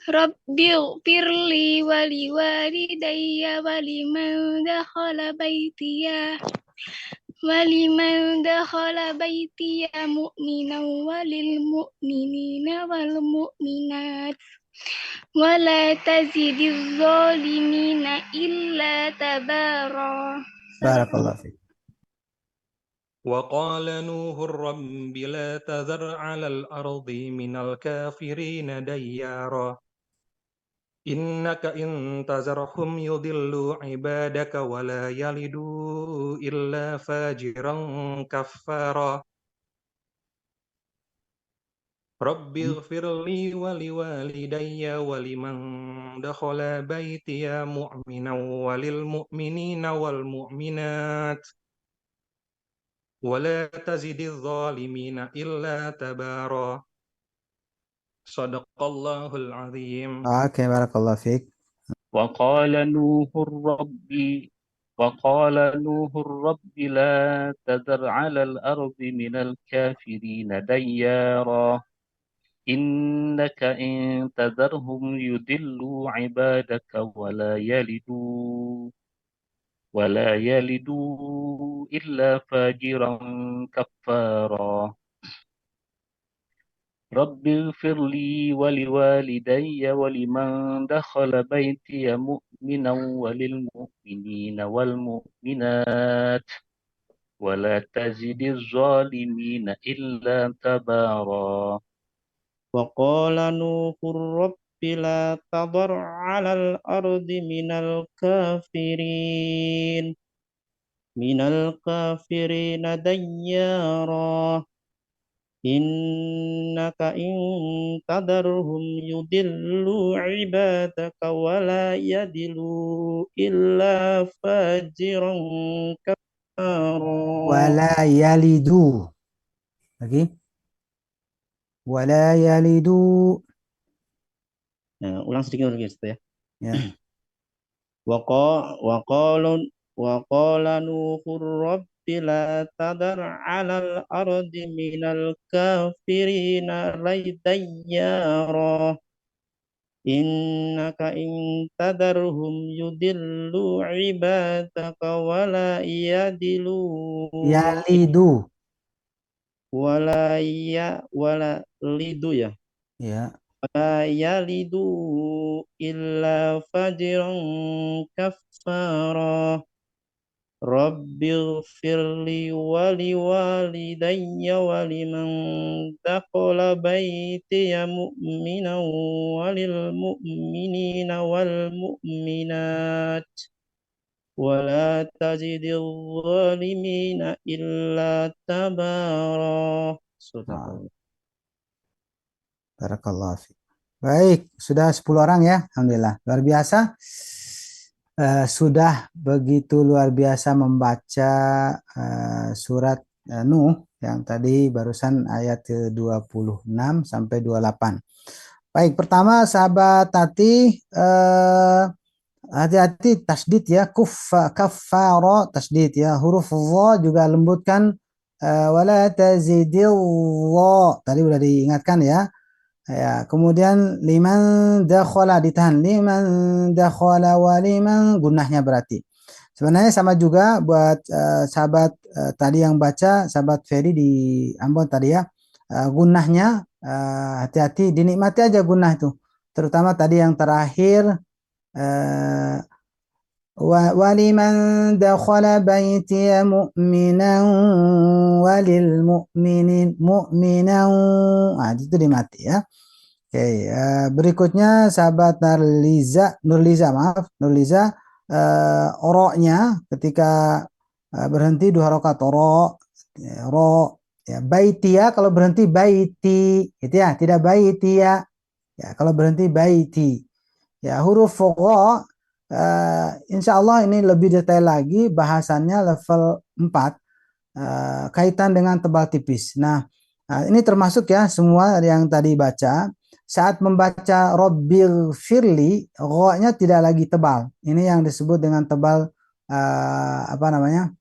رب اغفر لي ولوالدي ولمن دخل بيتي مؤمنا وللمؤمنين والمؤمنات ولا تزد الظالمين إلا تبارا. Barakallahu fiik. وقال نوح رب لا تذر على الأرض من الكافرين ديارا إنك إن تذرهم يضلوا عبادك ولا يلدوا إلا فاجرا كفارا رب اغفر لي ولوالدي ولمن دخل بيتي مؤمنا وللمؤمنين والمؤمنات ولا تزد الظالمين إلا تبارا صدق الله العظيم. Oke, barakallahu fiik. وقال نوح الرب لا تذر على الأرض من الكافرين ديارا إنك إن تذرهم يضلوا عبادك ولا يلدوا إلا فاجرا كفارا رب اغفر لي ولوالدي ولمن دخل بيتي مؤمنا وللمؤمنين والمؤمنات ولا تزد الظالمين إلا تبارا وقال نوح رب لا تذر على الأرض من الكافرين ديارا إنك إن تذرهم يضلوا عبادك ولا يلدوا إلا فاجرا كفارا ولا يلدوا. Lagi. ولا يلدوا. Ulang sedikit lagi ya. Ya. وقال نوح رب لا تذر على الأرض من الكافرين ديارا إنك إن تذرهم يضلوا عبادك ولا يلدوا ولا يلدوا إلا فاجرا كفارا رب اغفر لي ولوالدي ولمن دخل بيتي مؤمنا وللمؤمنين والمؤمنات ولا تزد الظالمين إلا تبارا. Barakallahu fiik. Baik, sudah 10 orang ya, alhamdulillah. Luar biasa. Sudah begitu luar biasa membaca surat Nuh yang tadi barusan ayat ke-26 sampai 28. Baik, pertama sahabat Tati, hati-hati tasdid ya, kaffara tasdid ya, huruf dha juga lembutkan, wala tazidil dha tadi udah diingatkan ya. Ya, kemudian liman dakhala ditahan, liman dakhala wa liman gunnahnya berarti. Sebenarnya sama juga buat sahabat tadi yang baca, sahabat Ferry di Ambon tadi ya. Gunnahnya hati-hati, dinikmati aja gunnah itu. Terutama tadi yang terakhir waliman dakhala baitiya mu'minan walil mu'minin mu'minan, itu dimati ya. Oke, berikutnya sahabat Nurliza, oroknya ketika berhenti 2 rakaat ro, ya baitia kalau berhenti baiti, gitu ya, tidak baitia, ya kalau berhenti baiti, ya huruf ro, insya Allah ini lebih detail lagi bahasannya level 4, kaitan dengan tebal tipis. Nah, ini termasuk ya semua yang tadi baca. Saat membaca Robbil Firli, ro-nya tidak lagi tebal. Ini yang disebut dengan tebal apa namanya?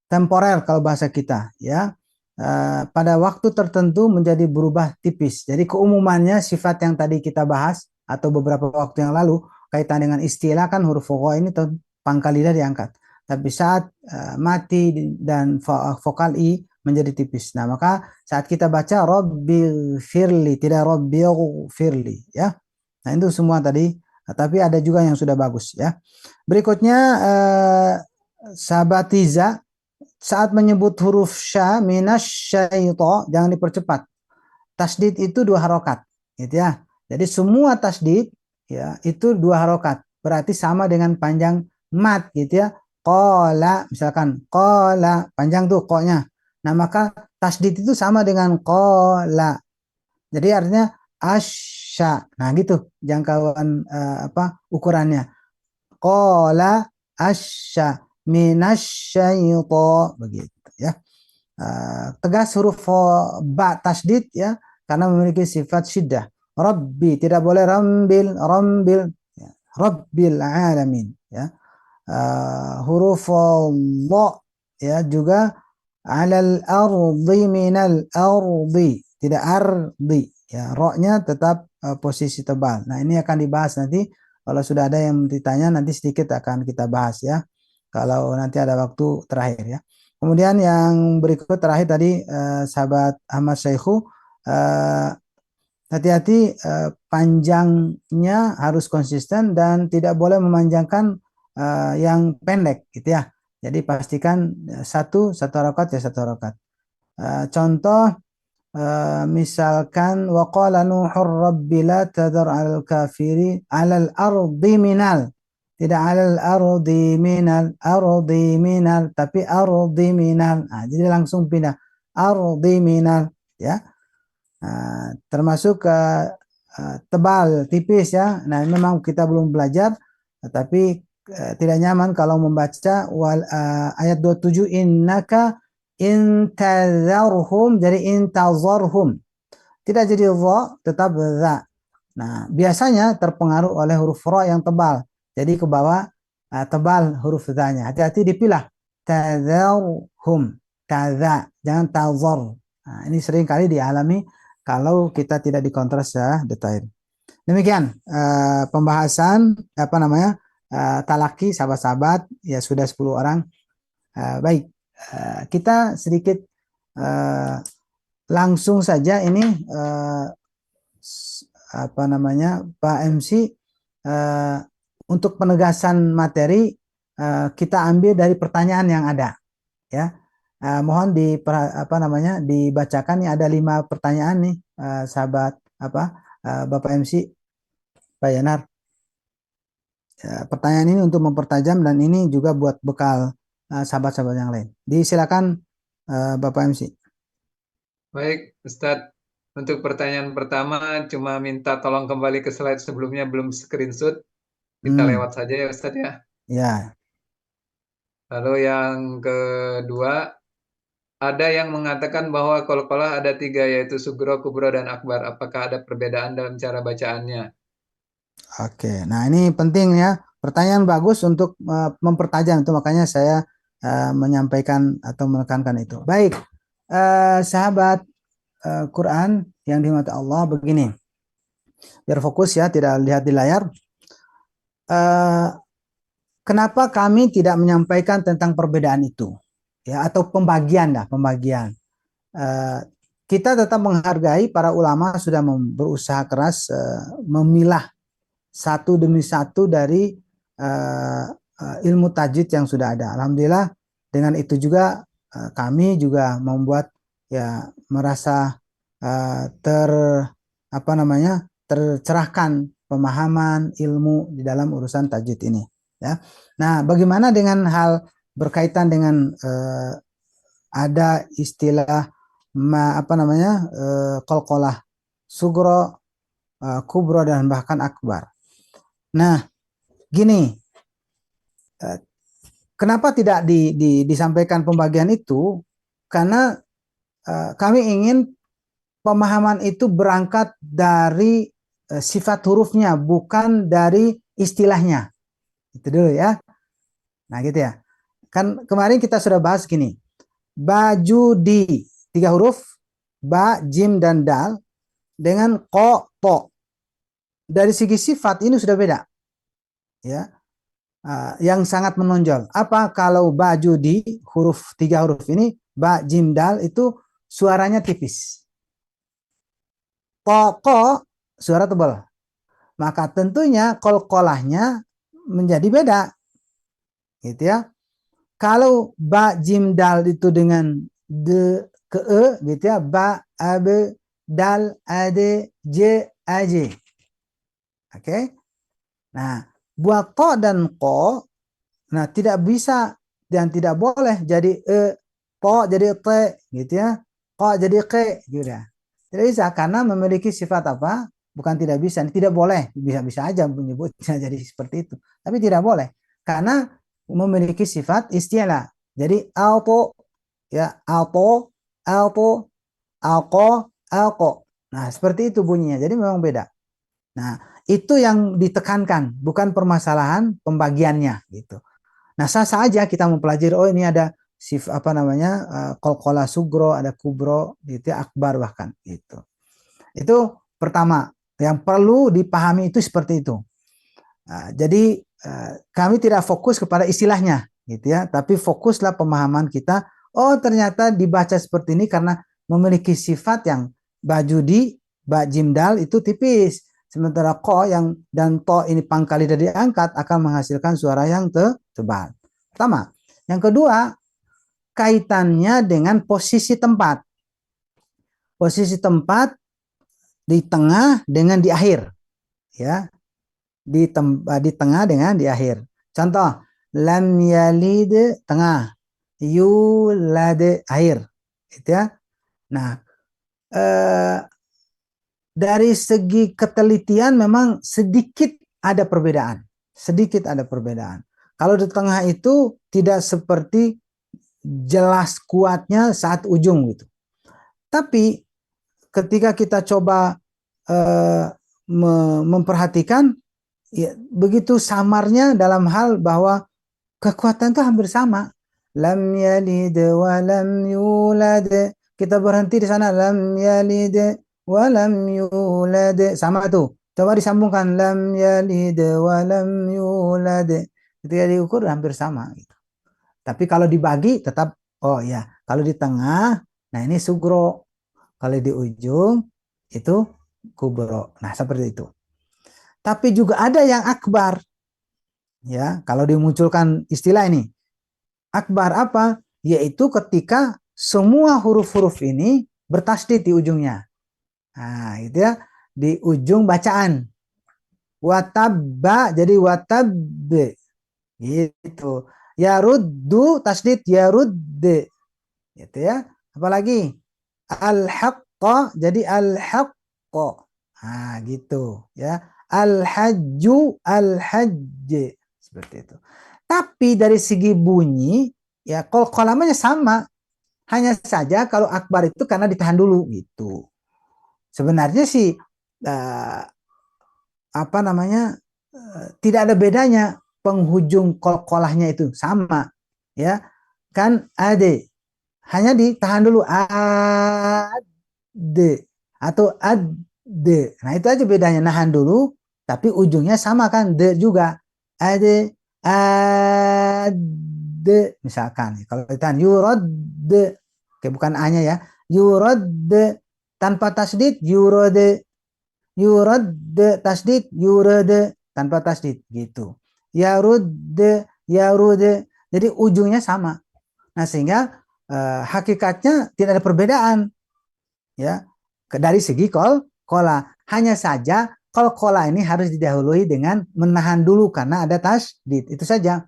Temporer kalau bahasa kita, ya. Pada waktu tertentu menjadi berubah tipis. Jadi keumumannya sifat yang tadi kita bahas atau beberapa waktu yang lalu kaitan dengan istilah kan huruf ro ini pangkal lidah diangkat. Tapi saat mati dan vokal i menjadi tipis. Nah, maka saat kita baca Robbil Firli, tidak Robbil Firli, ya. Nah, itu semua tadi, tapi ada juga yang sudah bagus, ya. Berikutnya sahabat Tiza, saat menyebut huruf sya minasyaito jangan dipercepat. Tasdid itu 2 harokat, gitu ya. Jadi semua tasdid ya itu 2 harokat. Berarti sama dengan panjang mat, gitu ya. Qala, misalkan qala, panjang tuh ko-nya. Nah, maka tasdid itu sama dengan qala. Jadi artinya asya. Nah, gitu jangkauan ukurannya. Qala asya minasyaito, begitu ya. Tegas huruf ba tasdid ya karena memiliki sifat syiddah. Rabbi, tidak boleh rambil, ya. Rabbil alamin, ya. Huruf lo ya juga alal ardi minal ardi, tidak ardi, ya. Ro-nya tetap posisi tebal. Nah, ini akan dibahas nanti kalau sudah ada yang ditanya, nanti sedikit akan kita bahas, ya, kalau nanti ada waktu terakhir, ya. Kemudian yang berikut terakhir tadi sahabat Ahmad Syekhu, hati-hati panjangnya harus konsisten dan tidak boleh memanjangkan yang pendek, gitu ya. Jadi pastikan satu rakaat ya satu rakaat. Contoh misalkan waqala nuhur rabbi la tadar al kafiri alal ardi minal, tidak alal ardi minal, tapi ardi minal. Nah, jadi langsung pindah ardi minal, ya. Termasuk tebal tipis, ya. Nah, memang kita belum belajar, tapi tidak nyaman kalau membaca ayat 27 innaka intazarhum, jadi intazarhum, tidak jadi dha, tetap dha. Nah, biasanya terpengaruh oleh huruf ro yang tebal, jadi ke bawah tebal huruf dha-nya. Hati-hati dipilah tazarhum, tadha, jangan tazar. Nah, ini sering kali dialami kalau kita tidak dikontras ya detail. Demikian pembahasan talaki sahabat-sahabat, ya sudah 10 orang. Baik, kita sedikit langsung saja ini Pak MC, untuk penegasan materi kita ambil dari pertanyaan yang ada, ya. Mohon dibacakan nih, ada 5 pertanyaan nih sahabat Bapak MC Pak Yanar. Pertanyaan ini untuk mempertajam dan ini juga buat bekal sahabat-sahabat yang lain. Disilakan Bapak MC. Baik, Ustadz. Untuk pertanyaan pertama cuma minta tolong kembali ke slide sebelumnya, belum screenshot. Kita lewat saja ya Ustadz ya. Ya. Lalu yang kedua, ada yang mengatakan bahwa qalqalah ada 3, yaitu sugro, kubro, dan akbar. Apakah ada perbedaan dalam cara bacaannya? Oke, nah ini penting ya. Pertanyaan bagus untuk mempertajam itu, makanya saya menyampaikan atau menekankan itu. Baik, sahabat Quran yang dirahmati Allah, begini. Biar fokus ya, tidak lihat di layar. Kenapa kami tidak menyampaikan tentang perbedaan itu? Ya, atau pembagian. Kita tetap menghargai para ulama sudah berusaha keras memilah satu demi satu dari ilmu tajwid yang sudah ada. Alhamdulillah dengan itu juga kami juga membuat ya merasa tercerahkan pemahaman ilmu di dalam urusan tajwid ini, ya. Nah, bagaimana dengan hal berkaitan dengan ada istilah qalqalah sugro, kubro, dan bahkan akbar. Nah, gini, kenapa tidak disampaikan pembagian itu? Karena kami ingin pemahaman itu berangkat dari sifat hurufnya, bukan dari istilahnya. Itu dulu ya. Nah gitu ya. Kan kemarin kita sudah bahas gini. Baju di 3 huruf, ba, jim, dan dal, dengan ko, to. Dari segi sifat ini sudah beda. Ya. Yang sangat menonjol. Apa kalau baju di 3 huruf ini, ba, jim, dal, itu suaranya tipis. Ko suara tebal. Maka tentunya qalqalahnya menjadi beda. Gitu ya. Kalau ba, jim, dal itu dengan de ke e gitu ya, ba, ab, dal, ade, j, aj. Oke. Nah, buat to dan ko, nah tidak bisa dan tidak boleh jadi to jadi t gitu ya. Ko jadi ke gitu ya. Tidak bisa karena memiliki sifat apa? Bukan tidak bisa, tidak boleh. Bisa aja menyebutnya jadi seperti itu. Tapi tidak boleh. Karena memiliki sifat istilah. Jadi alpo, ya, alpo, alpo, alko, alko. Nah, seperti itu bunyinya. Jadi memang beda. Nah, itu yang ditekankan, bukan permasalahan pembagiannya gitu. Nah, sah-sah aja kita mempelajari, oh ini ada qalqalah sugro, ada kubro, gitu ya, akbar bahkan gitu. Itu pertama yang perlu dipahami itu seperti itu. Jadi kami tidak fokus kepada istilahnya gitu ya, tapi fokuslah pemahaman kita. Oh ternyata dibaca seperti ini karena memiliki sifat yang baju di ba, jim, dal itu tipis, sementara ko yang dan to ini pangkal lidah diangkat akan menghasilkan suara yang tebal. Pertama. Yang kedua, kaitannya dengan posisi tempat. Posisi tempat di tengah dengan di akhir. Ya. Di tengah dengan di akhir. Contoh, lam yalid tengah, yulad akhir. Gitu ya. Nah, dari segi ketelitian memang sedikit ada perbedaan. Sedikit ada perbedaan. Kalau di tengah itu tidak seperti jelas kuatnya saat ujung gitu. Tapi ketika kita coba memperhatikan, ya, begitu samarnya dalam hal bahwa kekuatan itu hampir sama. Lam yalid wa lam yulad. Kita berhenti di sana, lam yalid wa lam yulad. Sama tuh. Coba disambungkan, lam yalid wa lam yulad. Ketika diukur hampir sama gitu. Tapi kalau dibagi tetap, oh ya, kalau di tengah, nah ini sugro. Kalau di ujung, itu kubro. Nah, seperti itu. Tapi juga ada yang akbar. Ya, kalau dimunculkan istilah ini. Akbar apa? Yaitu ketika semua huruf-huruf ini bertasdid di ujungnya. Nah, itu ya, di ujung bacaan. Watabba jadi watabbe. Gitu. Yaruddu tasdid yarudde. Gitu ya. Apalagi al-haqqa jadi al-haqqa. Nah, gitu ya. Al-hajju al-hajj. Seperti itu. Tapi dari segi bunyi ya qalqalamanya sama. Hanya saja kalau akbar itu karena ditahan dulu gitu. Sebenarnya sih tidak ada bedanya. Penghujung qalqalahnya itu sama ya kan, ade hanya ditahan dulu ade atau adde. Nah itu aja bedanya, nahan dulu tapi ujungnya sama kan, de juga, ade ade misalkan. Kalau ditahan yurad, bukan a-nya ya, yurad tanpa tasdid yurade, yurad tasdid yurade tanpa tasdid gitu. Yarudde, yarude, jadi ujungnya sama. Nah sehingga hakikatnya tidak ada perbedaan, ya. dari segi kola. Hanya saja kola ini harus didahului dengan menahan dulu karena ada tasdid. Itu saja.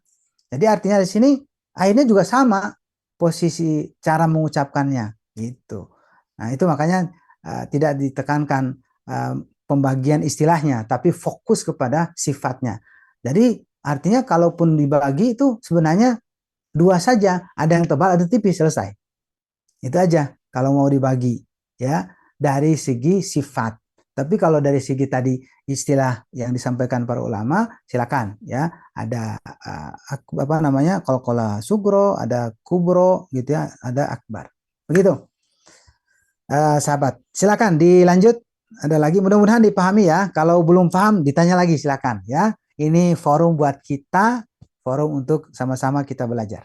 Jadi artinya di sini akhirnya juga sama posisi cara mengucapkannya gitu. Nah, itu makanya tidak ditekankan pembagian istilahnya, tapi fokus kepada sifatnya. Jadi artinya kalaupun dibagi itu sebenarnya dua saja, ada yang tebal, ada tipis, selesai. Itu aja kalau mau dibagi ya dari segi sifat. Tapi kalau dari segi tadi istilah yang disampaikan para ulama, silakan ya. Ada apa namanya? Qalqalah sugro, ada kubro gitu ya, ada akbar. Begitu. Sahabat, silakan dilanjut. Ada lagi, mudah-mudahan dipahami ya. Kalau belum paham ditanya lagi, silakan ya. Ini forum buat kita, forum untuk sama-sama kita belajar.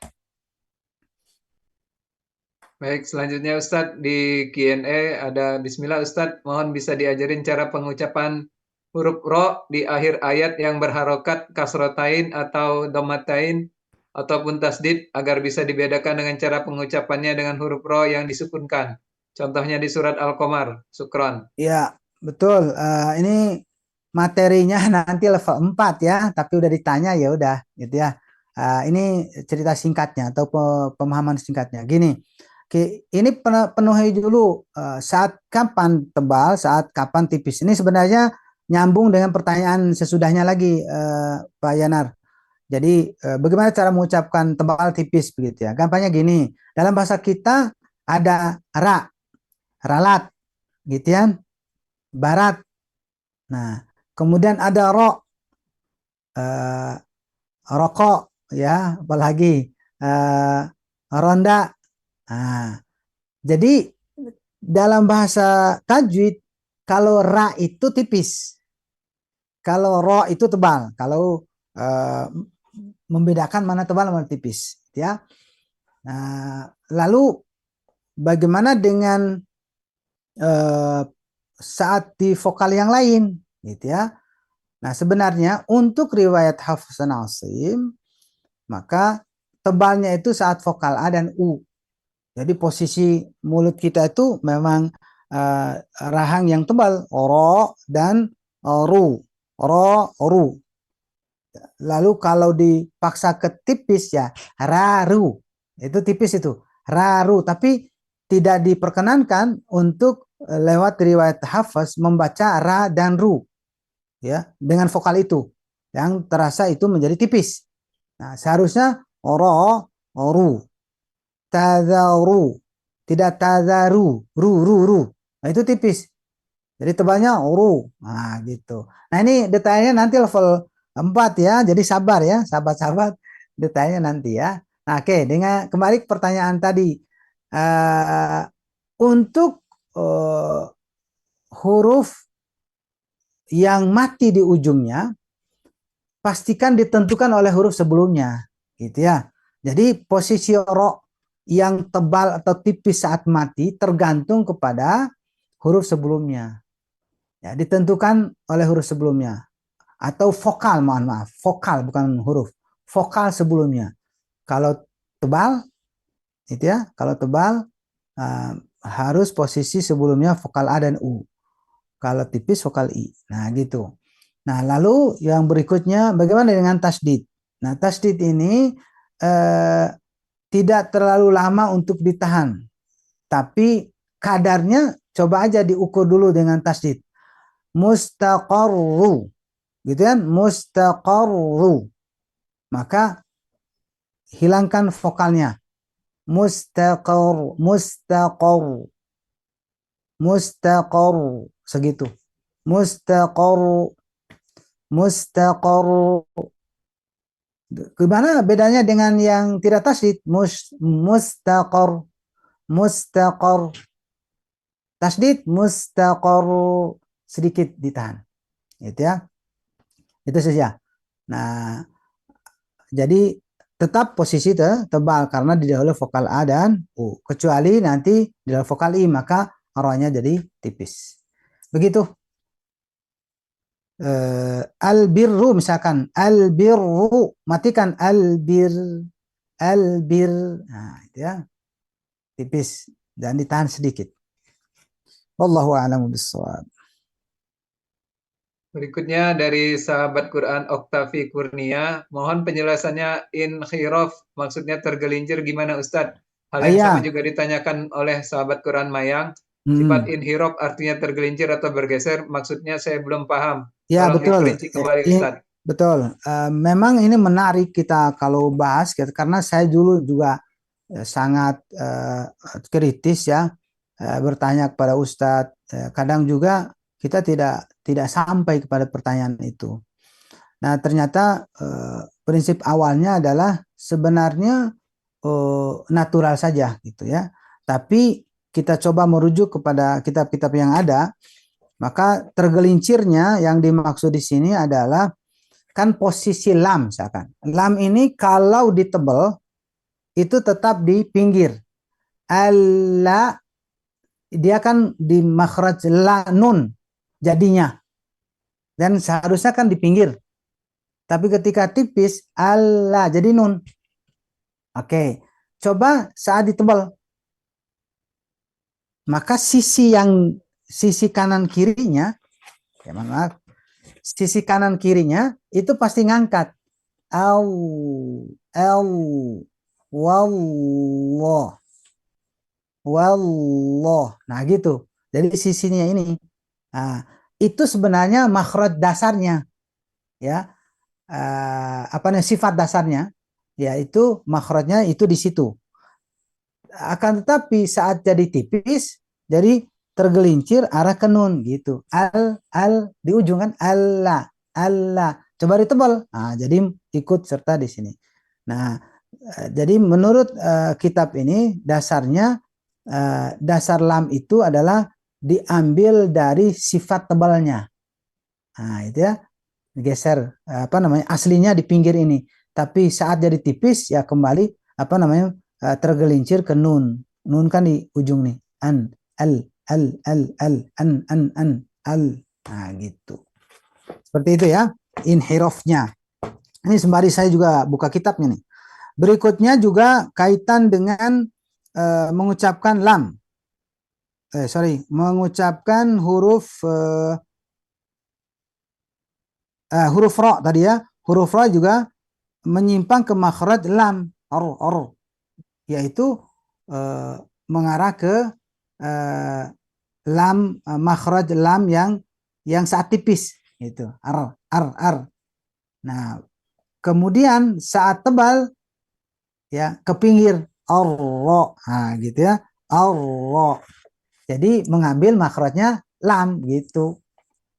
Baik, selanjutnya Ustadz di Q&A ada Bismillah Ustadz, mohon bisa diajarin cara pengucapan huruf ro di akhir ayat yang berharokat kasrotain atau domatain ataupun tasdid agar bisa dibedakan dengan cara pengucapannya dengan huruf ro yang disukunkan. Contohnya di surat Al-Qamar. Syukron. Ya, betul. Ini materinya nanti level 4 ya, tapi udah ditanya ya udah gitu ya. Ini cerita singkatnya atau pemahaman singkatnya. Gini. Ini penuhi dulu saat kapan tebal, saat kapan tipis. Ini sebenarnya nyambung dengan pertanyaan sesudahnya lagi, Pak Yanar. Jadi bagaimana cara mengucapkan tebal tipis begitu ya? Gampangnya gini, dalam bahasa kita ada ralat, gitu ya, barat. Nah, kemudian ada rokok, ya, apalagi ronda. Nah, jadi dalam bahasa tajwid kalau ra itu tipis, kalau ro itu tebal. Kalau membedakan mana tebal mana tipis, ya. Nah, lalu bagaimana dengan saat di vokal yang lain, gitu ya? Nah, sebenarnya untuk riwayat Hafs dan Asim, maka tebalnya itu saat vokal A dan U. Jadi posisi mulut kita itu memang rahang yang tebal, ro dan ru, ru. Lalu kalau dipaksa ke tipis ya raru, itu tipis itu, raru. Tapi tidak diperkenankan untuk lewat riwayat Hafs membaca ra dan ru, ya, dengan vokal itu, yang terasa itu menjadi tipis. Nah, seharusnya ro, ru. Tadharu, tidak tadharu, ru. Nah, itu tipis. Jadi tebalnya ru. Nah, gitu. Nah, ini detailnya nanti level 4 ya. Jadi sabar ya, sahabat-sahabat, detailnya nanti ya. Nah, oke, dengan kembali ke pertanyaan tadi. Untuk huruf yang mati di ujungnya pastikan ditentukan oleh huruf sebelumnya, gitu ya. Jadi posisi ro yang tebal atau tipis saat mati tergantung kepada huruf sebelumnya. Ya, ditentukan oleh huruf sebelumnya atau vokal, mohon maaf, vokal bukan huruf, vokal sebelumnya. Kalau tebal, itu ya, kalau tebal harus posisi sebelumnya vokal A dan U. Kalau tipis vokal I. Nah, gitu. Nah, lalu yang berikutnya bagaimana dengan tasdid? Nah, tasdid ini tidak terlalu lama untuk ditahan, tapi kadarnya coba aja diukur dulu dengan tasdid. Mustaqarru, gitu kan? Mustaqarru. Maka hilangkan vokalnya. Mustaqarru, mustaqarru, mustaqarru, segitu. Mustaqarru, mustaqarru. Gimana bedanya dengan yang tidak tasdid? Mustaqar, mustaqar. Tasdid mustaqar, sedikit ditahan. Itu ya. Itu saja. Nah, jadi tetap posisi tebal karena didahului vokal A dan U. Kecuali nanti di dalam vokal I maka rohnya jadi tipis. Begitu. Al-birru misalkan, al-birru, matikan al-bir, nah itu ya, tipis dan ditahan sedikit. Wallahu a'lamu bishawab. Berikutnya dari sahabat Quran Oktavi Kurnia, mohon penjelasannya inhiraf, maksudnya tergelincir gimana Ustadz? Hal yang sama juga ditanyakan oleh sahabat Quran Mayang. Sifat inhiraf artinya tergelincir atau bergeser, maksudnya saya belum paham. Ya, Tolong betul. diperinci kembali Ustadz. Betul. Memang ini menarik kita kalau bahas, karena saya dulu juga sangat kritis ya, bertanya kepada Ustadz. Kadang juga kita tidak sampai kepada pertanyaan itu. Nah, ternyata prinsip awalnya adalah sebenarnya natural saja gitu ya. Tapi kita coba merujuk kepada kitab-kitab yang ada, maka tergelincirnya yang dimaksud di sini adalah kan posisi lam misalkan. Lam ini kalau ditebal itu tetap di pinggir. Alla dia kan di makhraj la nun jadinya. Dan seharusnya kan di pinggir. Tapi ketika tipis alla jadi nun. Oke. Coba saat ditebal. Maka sisi kanan kirinya, ya maaf, sisi kanan kirinya itu pasti ngangkat. Wallah. Nah gitu. Jadi sisinya ini. Nah, itu sebenarnya makhraj dasarnya. Ya. Sifat dasarnya. Yaitu makhrajnya itu di situ. Akan tetapi saat jadi tipis, jadi tergelincir arah ke nun gitu. Al di ujung kan Allah. Coba ditebal. Nah, jadi ikut serta di sini. Nah, jadi menurut kitab ini dasarnya dasar lam itu adalah diambil dari sifat tebalnya. Nah, itu ya. Geser aslinya di pinggir ini. Tapi saat jadi tipis ya kembali tergelincir ke nun. Nun kan di ujung nih. An, al, nah gitu. Seperti itu ya, inhirafnya. Ini sembari saya juga buka kitabnya nih. Berikutnya juga kaitan dengan mengucapkan lam. Mengucapkan huruf ro tadi ya. Huruf ro juga menyimpang ke makhraj lam. Yaitu mengarah ke lam, makhraj lam yang saat tipis gitu. Ar. Nah, kemudian saat tebal ya ke pinggir Allah. Nah, gitu ya. Allah. Jadi mengambil makhrajnya lam gitu.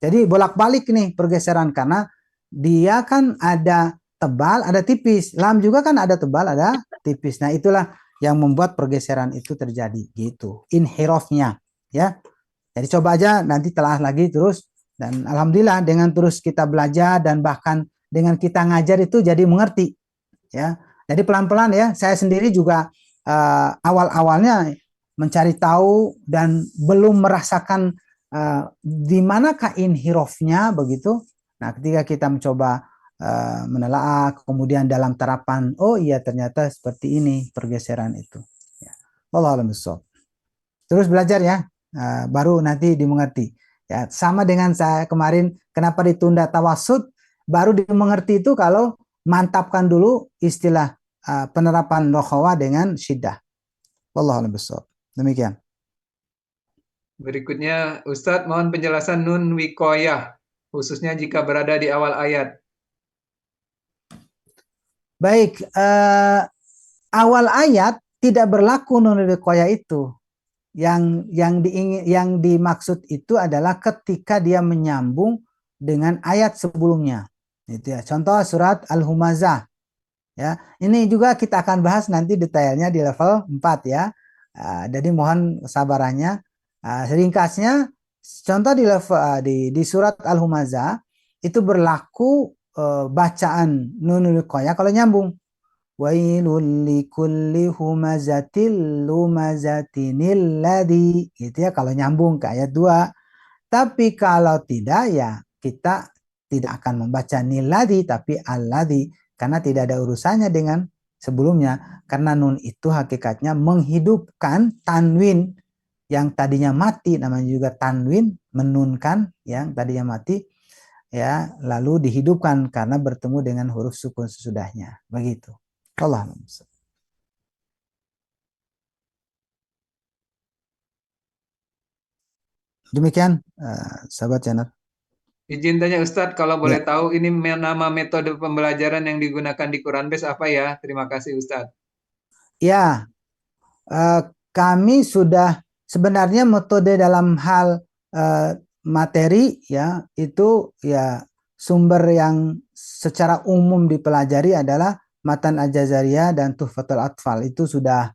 Jadi bolak-balik nih pergeseran karena dia kan ada tebal, ada tipis. Lam juga kan ada tebal, ada tipis. Nah, itulah yang membuat pergeseran itu terjadi gitu. Inhirafnya ya. Jadi coba aja nanti telah lagi terus, dan alhamdulillah dengan terus kita belajar dan bahkan dengan kita ngajar itu jadi mengerti ya. Jadi pelan-pelan ya. Saya sendiri juga awal-awalnya mencari tahu dan belum merasakan di manakah inhirafnya begitu. Nah, ketika kita mencoba menelaah, kemudian dalam terapan, oh iya ternyata seperti ini pergeseran itu. Ya. Wallahu a'lam bishawab. Terus belajar ya, baru nanti dimengerti. Ya, sama dengan saya kemarin, kenapa ditunda tawasud, baru dimengerti itu kalau mantapkan dulu istilah penerapan rokhawah dengan syiddah. Wallahu a'lam bishawab. Demikian. Berikutnya, Ustadz mohon penjelasan nun wikoyah, khususnya jika berada di awal ayat. Baik, awal ayat tidak berlaku nun wikoyah itu. Yang dimaksud itu adalah ketika dia menyambung dengan ayat sebelumnya. Itu ya. Contoh surat Al-Humazah. Ya, ini juga kita akan bahas nanti detailnya di level 4 ya. Jadi mohon kesabarannya. Ringkasnya, contoh di level di surat Al-Humazah itu berlaku bacaan nunul wikoyah kalau nyambung. Wailul likulli humazatil lumazatinil ladzi, gitu ya kalau nyambung ke ayat 2. Tapi kalau tidak ya kita tidak akan membaca niladi tapi alladzi, karena tidak ada urusannya dengan sebelumnya, karena nun itu hakikatnya menghidupkan tanwin yang tadinya mati, namanya juga tanwin, menunkan yang tadinya mati, ya, lalu dihidupkan karena bertemu dengan huruf sukun sesudahnya. Begitu. Allah. Demikian, sahabat channel. Izin tanya Ustadz, kalau boleh Ya. tahu ini nama metode pembelajaran yang digunakan di Quranbase apa ya? Terima kasih Ustadz. Ya, kami sudah sebenarnya metode dalam hal materi ya itu ya sumber yang secara umum dipelajari adalah Matan Al-Jazariyah dan Tuhfatul Atfal. Itu sudah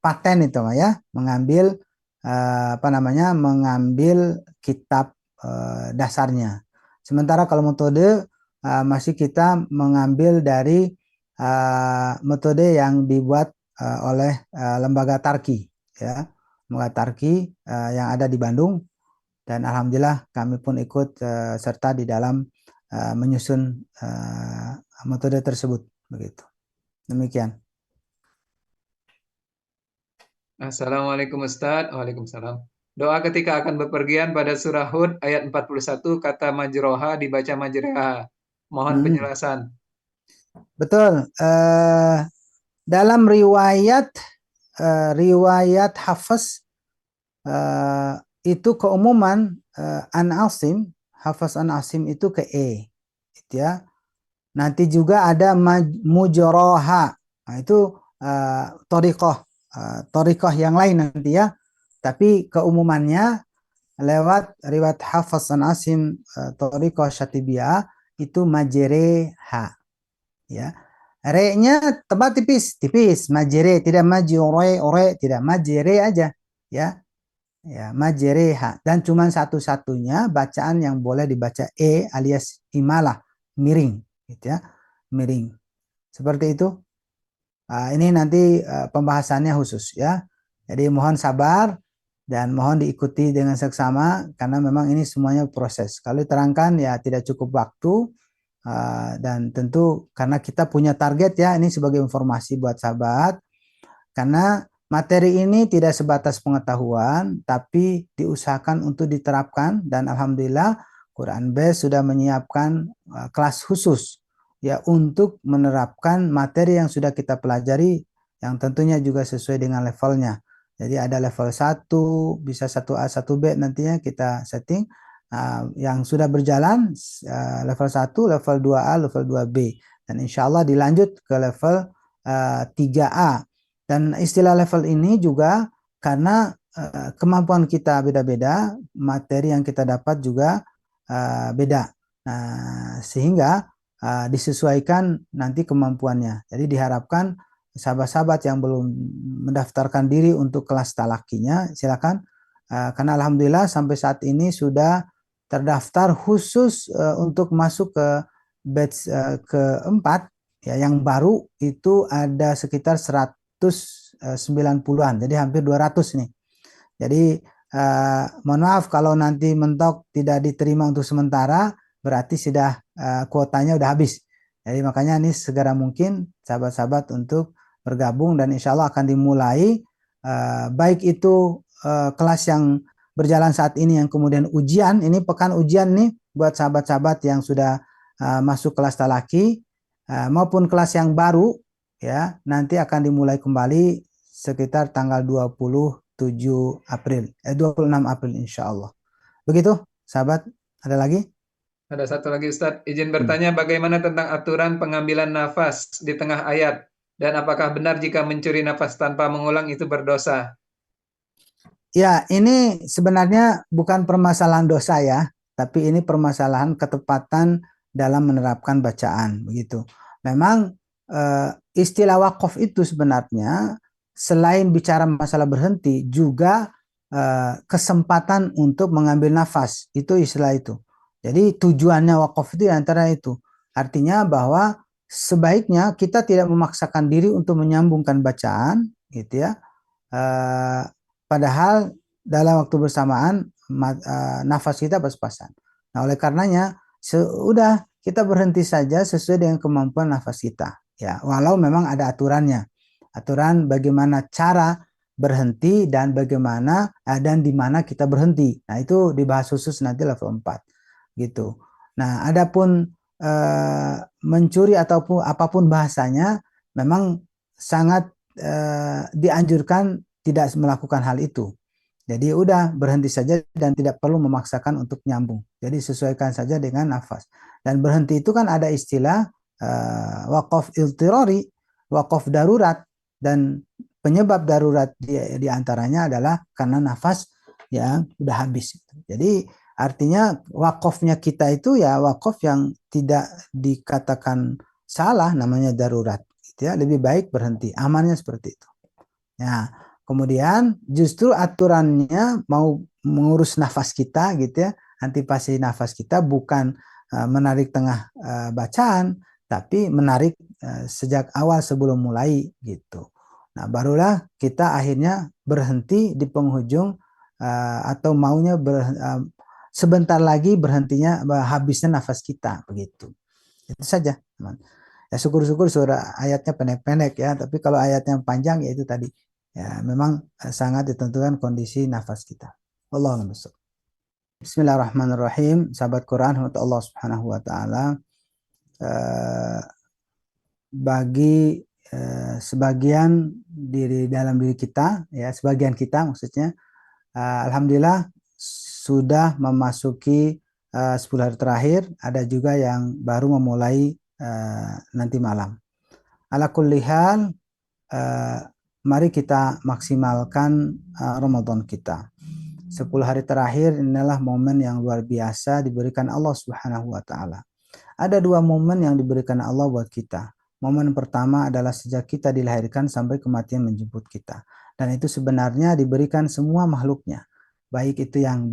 paten itu ya, mengambil mengambil kitab dasarnya. Sementara kalau metode masih kita mengambil dari metode yang dibuat oleh lembaga Tarki, ya, lembaga Tarki yang ada di Bandung, dan alhamdulillah kami pun ikut serta di dalam menyusun metode tersebut, begitu. Demikian. Assalamualaikum Ustadz. Waalaikumsalam. Doa ketika akan bepergian pada surah Hud ayat 41 kata majroha dibaca majreha. Mohon penjelasan. Betul. Dalam riwayat Hafs itu keumuman An Asim, Hafs An Asim itu ke gitu ya. Nanti juga ada mujroha. Nah, itu thoriqoh yang lain nanti ya. Tapi keumumannya lewat riwayat Hafs An Asim thoriqoh Syatibiyah itu majreha. Ya. Re-nya tebal tipis, majere, tidak ore, tidak majere aja, ya. Ya, majereha, dan cuma satu-satunya bacaan yang boleh dibaca alias imalah, miring, gitu ya. Miring. Seperti itu. Ini nanti pembahasannya khusus ya. Jadi mohon sabar dan mohon diikuti dengan seksama karena memang ini semuanya proses. Kalau diterangkan ya tidak cukup waktu. Dan tentu karena kita punya target ya, ini sebagai informasi buat sahabat, karena materi ini tidak sebatas pengetahuan tapi diusahakan untuk diterapkan, dan alhamdulillah Quranbase sudah menyiapkan kelas khusus ya untuk menerapkan materi yang sudah kita pelajari yang tentunya juga sesuai dengan levelnya. Jadi ada level 1, bisa 1A, 1B nantinya kita setting. Yang sudah berjalan level 1, level 2A, level 2B, dan insya Allah dilanjut ke level 3A. Dan istilah level ini juga karena kemampuan kita beda-beda, materi yang kita dapat juga beda. Nah, sehingga disesuaikan nanti kemampuannya. Jadi diharapkan sahabat-sahabat yang belum mendaftarkan diri untuk kelas talakinya silakan, karena alhamdulillah sampai saat ini sudah terdaftar khusus untuk masuk ke batch keempat ya, yang baru itu ada sekitar 190-an, jadi hampir 200 nih. Jadi mohon maaf kalau nanti mentok tidak diterima untuk sementara, berarti sudah kuotanya udah habis. Jadi makanya ini segera mungkin sahabat-sahabat untuk bergabung, dan insya Allah akan dimulai baik itu kelas yang berjalan saat ini yang kemudian ujian, ini pekan ujian nih buat sahabat-sahabat yang sudah masuk kelas talaki, maupun kelas yang baru ya, nanti akan dimulai kembali sekitar tanggal 26 April insya Allah. Begitu sahabat, ada lagi? Ada satu lagi Ustadz, izin bertanya bagaimana tentang aturan pengambilan nafas di tengah ayat, dan apakah benar jika mencuri nafas tanpa mengulang itu berdosa? Ya, ini sebenarnya bukan permasalahan dosa ya, tapi ini permasalahan ketepatan dalam menerapkan bacaan, begitu. Memang istilah wakaf itu sebenarnya selain bicara masalah berhenti, juga kesempatan untuk mengambil nafas, itu istilah itu. Jadi tujuannya wakaf itu antara itu. Artinya bahwa sebaiknya kita tidak memaksakan diri untuk menyambungkan bacaan, gitu ya. Padahal dalam waktu bersamaan nafas kita pas-pasan. Nah, oleh karenanya sudah kita berhenti saja sesuai dengan kemampuan nafas kita. Ya, walau memang ada aturannya. Aturan bagaimana cara berhenti dan bagaimana dan di mana kita berhenti. Nah, itu dibahas khusus nanti level 4 gitu. Nah, adapun mencuri ataupun apapun bahasanya memang sangat dianjurkan tidak melakukan hal itu. Jadi udah berhenti saja dan tidak perlu memaksakan untuk nyambung. Jadi sesuaikan saja dengan nafas. Dan berhenti itu kan ada istilah waqaf iltirari, waqaf darurat, dan penyebab darurat di antaranya adalah karena nafas yang sudah habis. Jadi artinya wakafnya kita itu ya wakaf yang tidak dikatakan salah, namanya darurat. Gitu ya, lebih baik berhenti, amannya seperti itu. Nah, kemudian justru aturannya mau mengurus nafas kita gitu ya, antisipasi nafas kita bukan menarik tengah bacaan, tapi menarik sejak awal sebelum mulai gitu. Nah, barulah kita akhirnya berhenti di penghujung atau maunya sebentar lagi berhentinya habisnya nafas kita begitu. Itu saja, teman. Ya syukur-syukur surah ayatnya pendek-pendek ya, tapi kalau ayatnya panjang ya itu tadi. Ya, memang sangat ditentukan kondisi nafas kita. Wallahu a'lam. Bismillahirrahmanirrahim. Sahabat Quran, Allah Subhanahu wa taala bagi sebagian dalam diri kita ya, sebagian kita maksudnya alhamdulillah sudah memasuki 10 hari terakhir, ada juga yang baru memulai nanti malam. Ala kulli hal, mari kita maksimalkan Ramadan kita. 10 hari terakhir inilah momen yang luar biasa diberikan Allah Subhanahu wa taala. Ada 2 momen yang diberikan Allah buat kita. Momen pertama adalah sejak kita dilahirkan sampai kematian menjemput kita. Dan itu sebenarnya diberikan semua makhluknya. Baik itu yang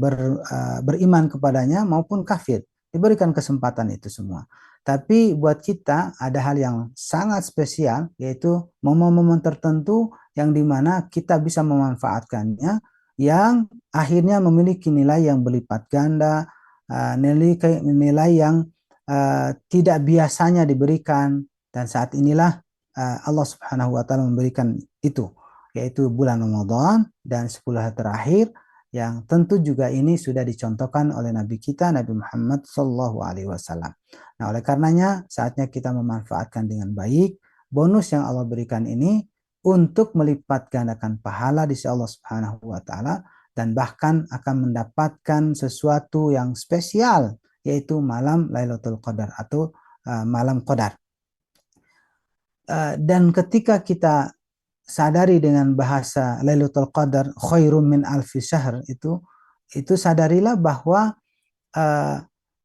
beriman kepadanya maupun kafir. Diberikan kesempatan itu semua. Tapi buat kita ada hal yang sangat spesial, yaitu momen-momen tertentu yang dimana kita bisa memanfaatkannya, yang akhirnya memiliki nilai yang berlipat ganda, nilai yang tidak biasanya diberikan. Dan saat inilah Allah Subhanahu wa taala memberikan itu, yaitu bulan Ramadan dan 10 hari terakhir, yang tentu juga ini sudah dicontohkan oleh Nabi kita, Nabi Muhammad SAW. Nah, oleh karenanya saatnya kita memanfaatkan dengan baik bonus yang Allah berikan ini untuk melipat gandakan pahala di sisi Allah Subhanahu wa taala, dan bahkan akan mendapatkan sesuatu yang spesial, yaitu malam Lailatul Qadar atau malam Qadar. Dan ketika kita sadari dengan bahasa Lailatul Qadar khairum min alfi syahr, itu sadarilah bahwa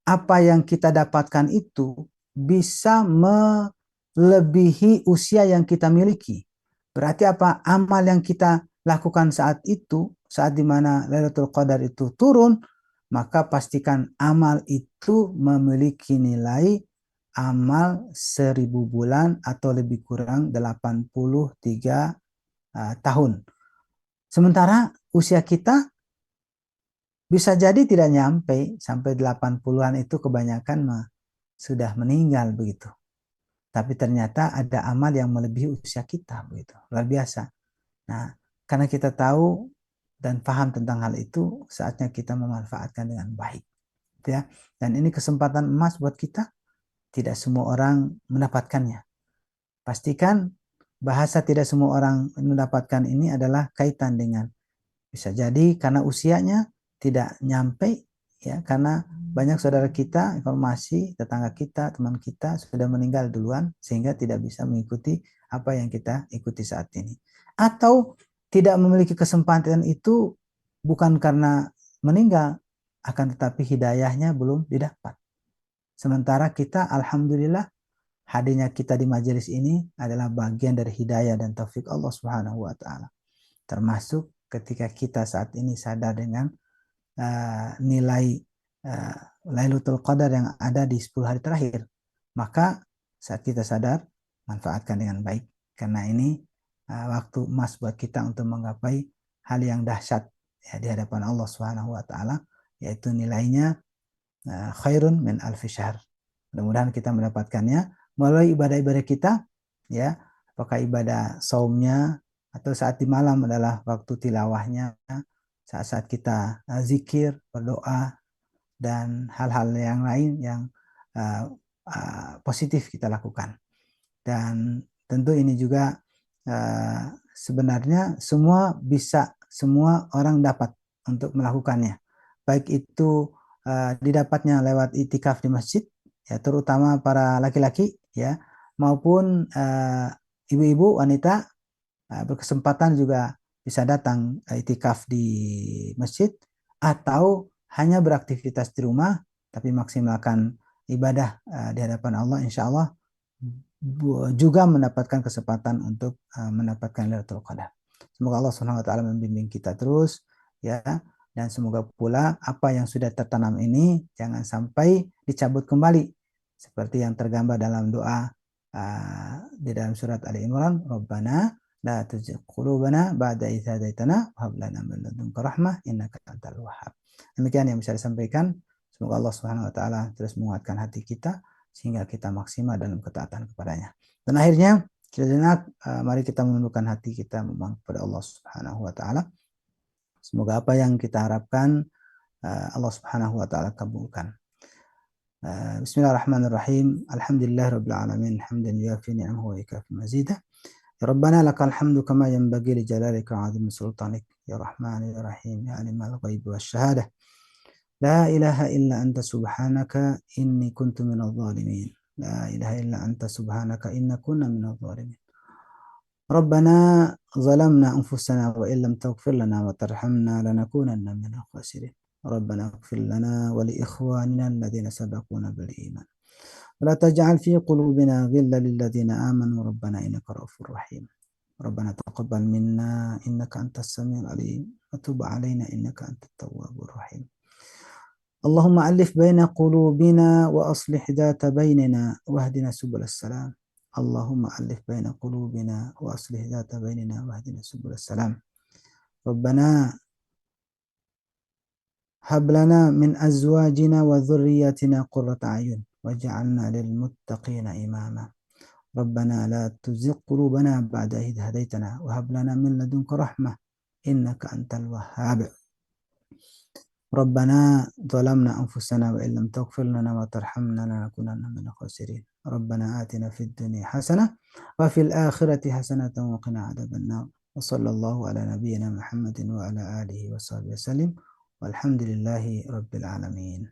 apa yang kita dapatkan itu bisa melebihi usia yang kita miliki. Berarti apa? Amal yang kita lakukan saat itu, saat dimana Lailatul Qadar itu turun, maka pastikan amal itu memiliki nilai amal 1000 bulan atau lebih kurang 83 tahun. Sementara usia kita bisa jadi tidak nyampe sampai 80-an, itu kebanyakan sudah meninggal begitu. Tapi ternyata ada amal yang melebihi usia kita begitu. Luar biasa. Nah, karena kita tahu dan paham tentang hal itu, saatnya kita memanfaatkan dengan baik. Ya. Dan ini kesempatan emas buat kita. Tidak semua orang mendapatkannya. Pastikan bahasa tidak semua orang mendapatkan ini adalah kaitan dengan, bisa jadi karena usianya tidak nyampe, ya, karena banyak saudara kita, informasi tetangga kita, teman kita sudah meninggal duluan sehingga tidak bisa mengikuti apa yang kita ikuti saat ini. Atau tidak memiliki kesempatan itu bukan karena meninggal, akan tetapi hidayahnya belum didapat. Sementara kita alhamdulillah hadirnya kita di majelis ini adalah bagian dari hidayah dan taufik Allah Subhanahu wa taala. Termasuk ketika kita saat ini sadar dengan nilai Lailatul Qadar yang ada di 10 hari terakhir. Maka saat kita sadar, manfaatkan dengan baik. Karena ini waktu emas buat kita untuk menggapai hal yang dahsyat ya, di hadapan Allah Subhanahu wa taala, yaitu nilainya khairun min alfi syahr. Mudah-mudahan kita mendapatkannya melalui ibadah-ibadah kita, ya, apakah ibadah saumnya atau saat di malam adalah waktu tilawahnya, saat-saat kita zikir, berdoa, dan hal-hal yang lain yang positif kita lakukan. Dan tentu ini juga sebenarnya semua orang dapat untuk melakukannya, baik itu didapatnya lewat itikaf di masjid, ya, terutama para laki-laki, ya, maupun ibu-ibu wanita berkesempatan juga bisa datang itikaf di masjid, atau hanya beraktivitas di rumah tapi maksimalkan ibadah di hadapan Allah, insya Allah juga mendapatkan kesempatan untuk mendapatkan Lailatul Qadar. Semoga Allah Subhanahu wa taala membimbing kita terus, ya, dan semoga pula apa yang sudah tertanam ini jangan sampai dicabut kembali seperti yang tergambar dalam doa di dalam surat Ali Imran, Rabbana la tuzigh qulubana ba'da idh hadaitana wa hab lana min ladunka rahmah innaka antal wahhab. Demikian yang bisa disampaikan. Semoga Allah Subhanahu wa taala terus menguatkan hati kita sehingga kita maksimal dalam ketaatan kepadanya. Dan akhirnya, sejenak mari kita menundukkan hati kita memohon kepada Allah Subhanahu wa taala. Semoga apa yang kita harapkan Allah Subhanahu wa taala kabulkan. Bismillahirrahmanirrahim. Alhamdulillahirabbil alamin, hamdan yuafi ni'amahu wa yukafi mazidah. Ya Rabbana lakal hamdu kama yanbaghi li jalalika wa 'azimi sultanik. Ya Rahman ya Rahim ya Alimal ghaibi wasyahadah. La ilaha illa anta subhanaka inni kuntu minadh dhalimin. La ilaha illa anta subhanaka inna kunna minadh dhalimin. Rabbana zalamna anfusana wa illam taghfir lana wa tarhamna lanakunanna minal khasirin. Rabbana ighfir lana wa li ikhwanina alladhina sabaquna bil iman. Wa la taj'al fi qulubina ghillan lil ladzina amanu rabbana innaka ra'ufur rahim. Rabbana taqabbal minna innaka antas samiul alim wa tub 'alaina innaka antat tawwabur rahim. Allahumma alif baina qulubina wa aslih dhata bainina wahdina subulas salam. Allahumma alif baina qulubina wa aslih dhata bainina wahdina subulas salam. Rabbana hab lana min azwajina wa dhurriyyatina qurrata a'yun waj'alna lil muttaqina imama. Rabbana la tuzigh qulubana ba'da idh hadaitana wa hab lana min ladunka rahmah innaka antal wahhab. Rabbana zalamna anfusana wa illam taghfir lana wa tarhamna lanakunanna minal khasirin. Rabbana atina fid dunya hasanah wa fil akhirati hasanatan wa qina adzabannar. Wa sallallahu ala nabiyyina Muhammadin wa ala alihi wa sahbihi wasallim. Walhamdulillahi rabbil alamin.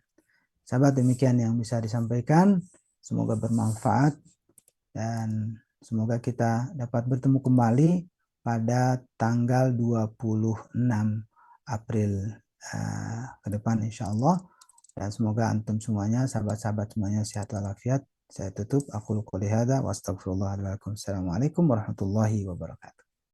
Sahabat, demikian yang bisa disampaikan. Semoga bermanfaat dan semoga kita dapat bertemu kembali pada tanggal 26 April ke depan insya Allah, dan semoga antum semuanya, sahabat-sahabat semuanya sehat walafiat. Saya tutup, aku qouli hadza wa astaghfirullah wa lakum. Assalamualaikum warahmatullahi wabarakatuh.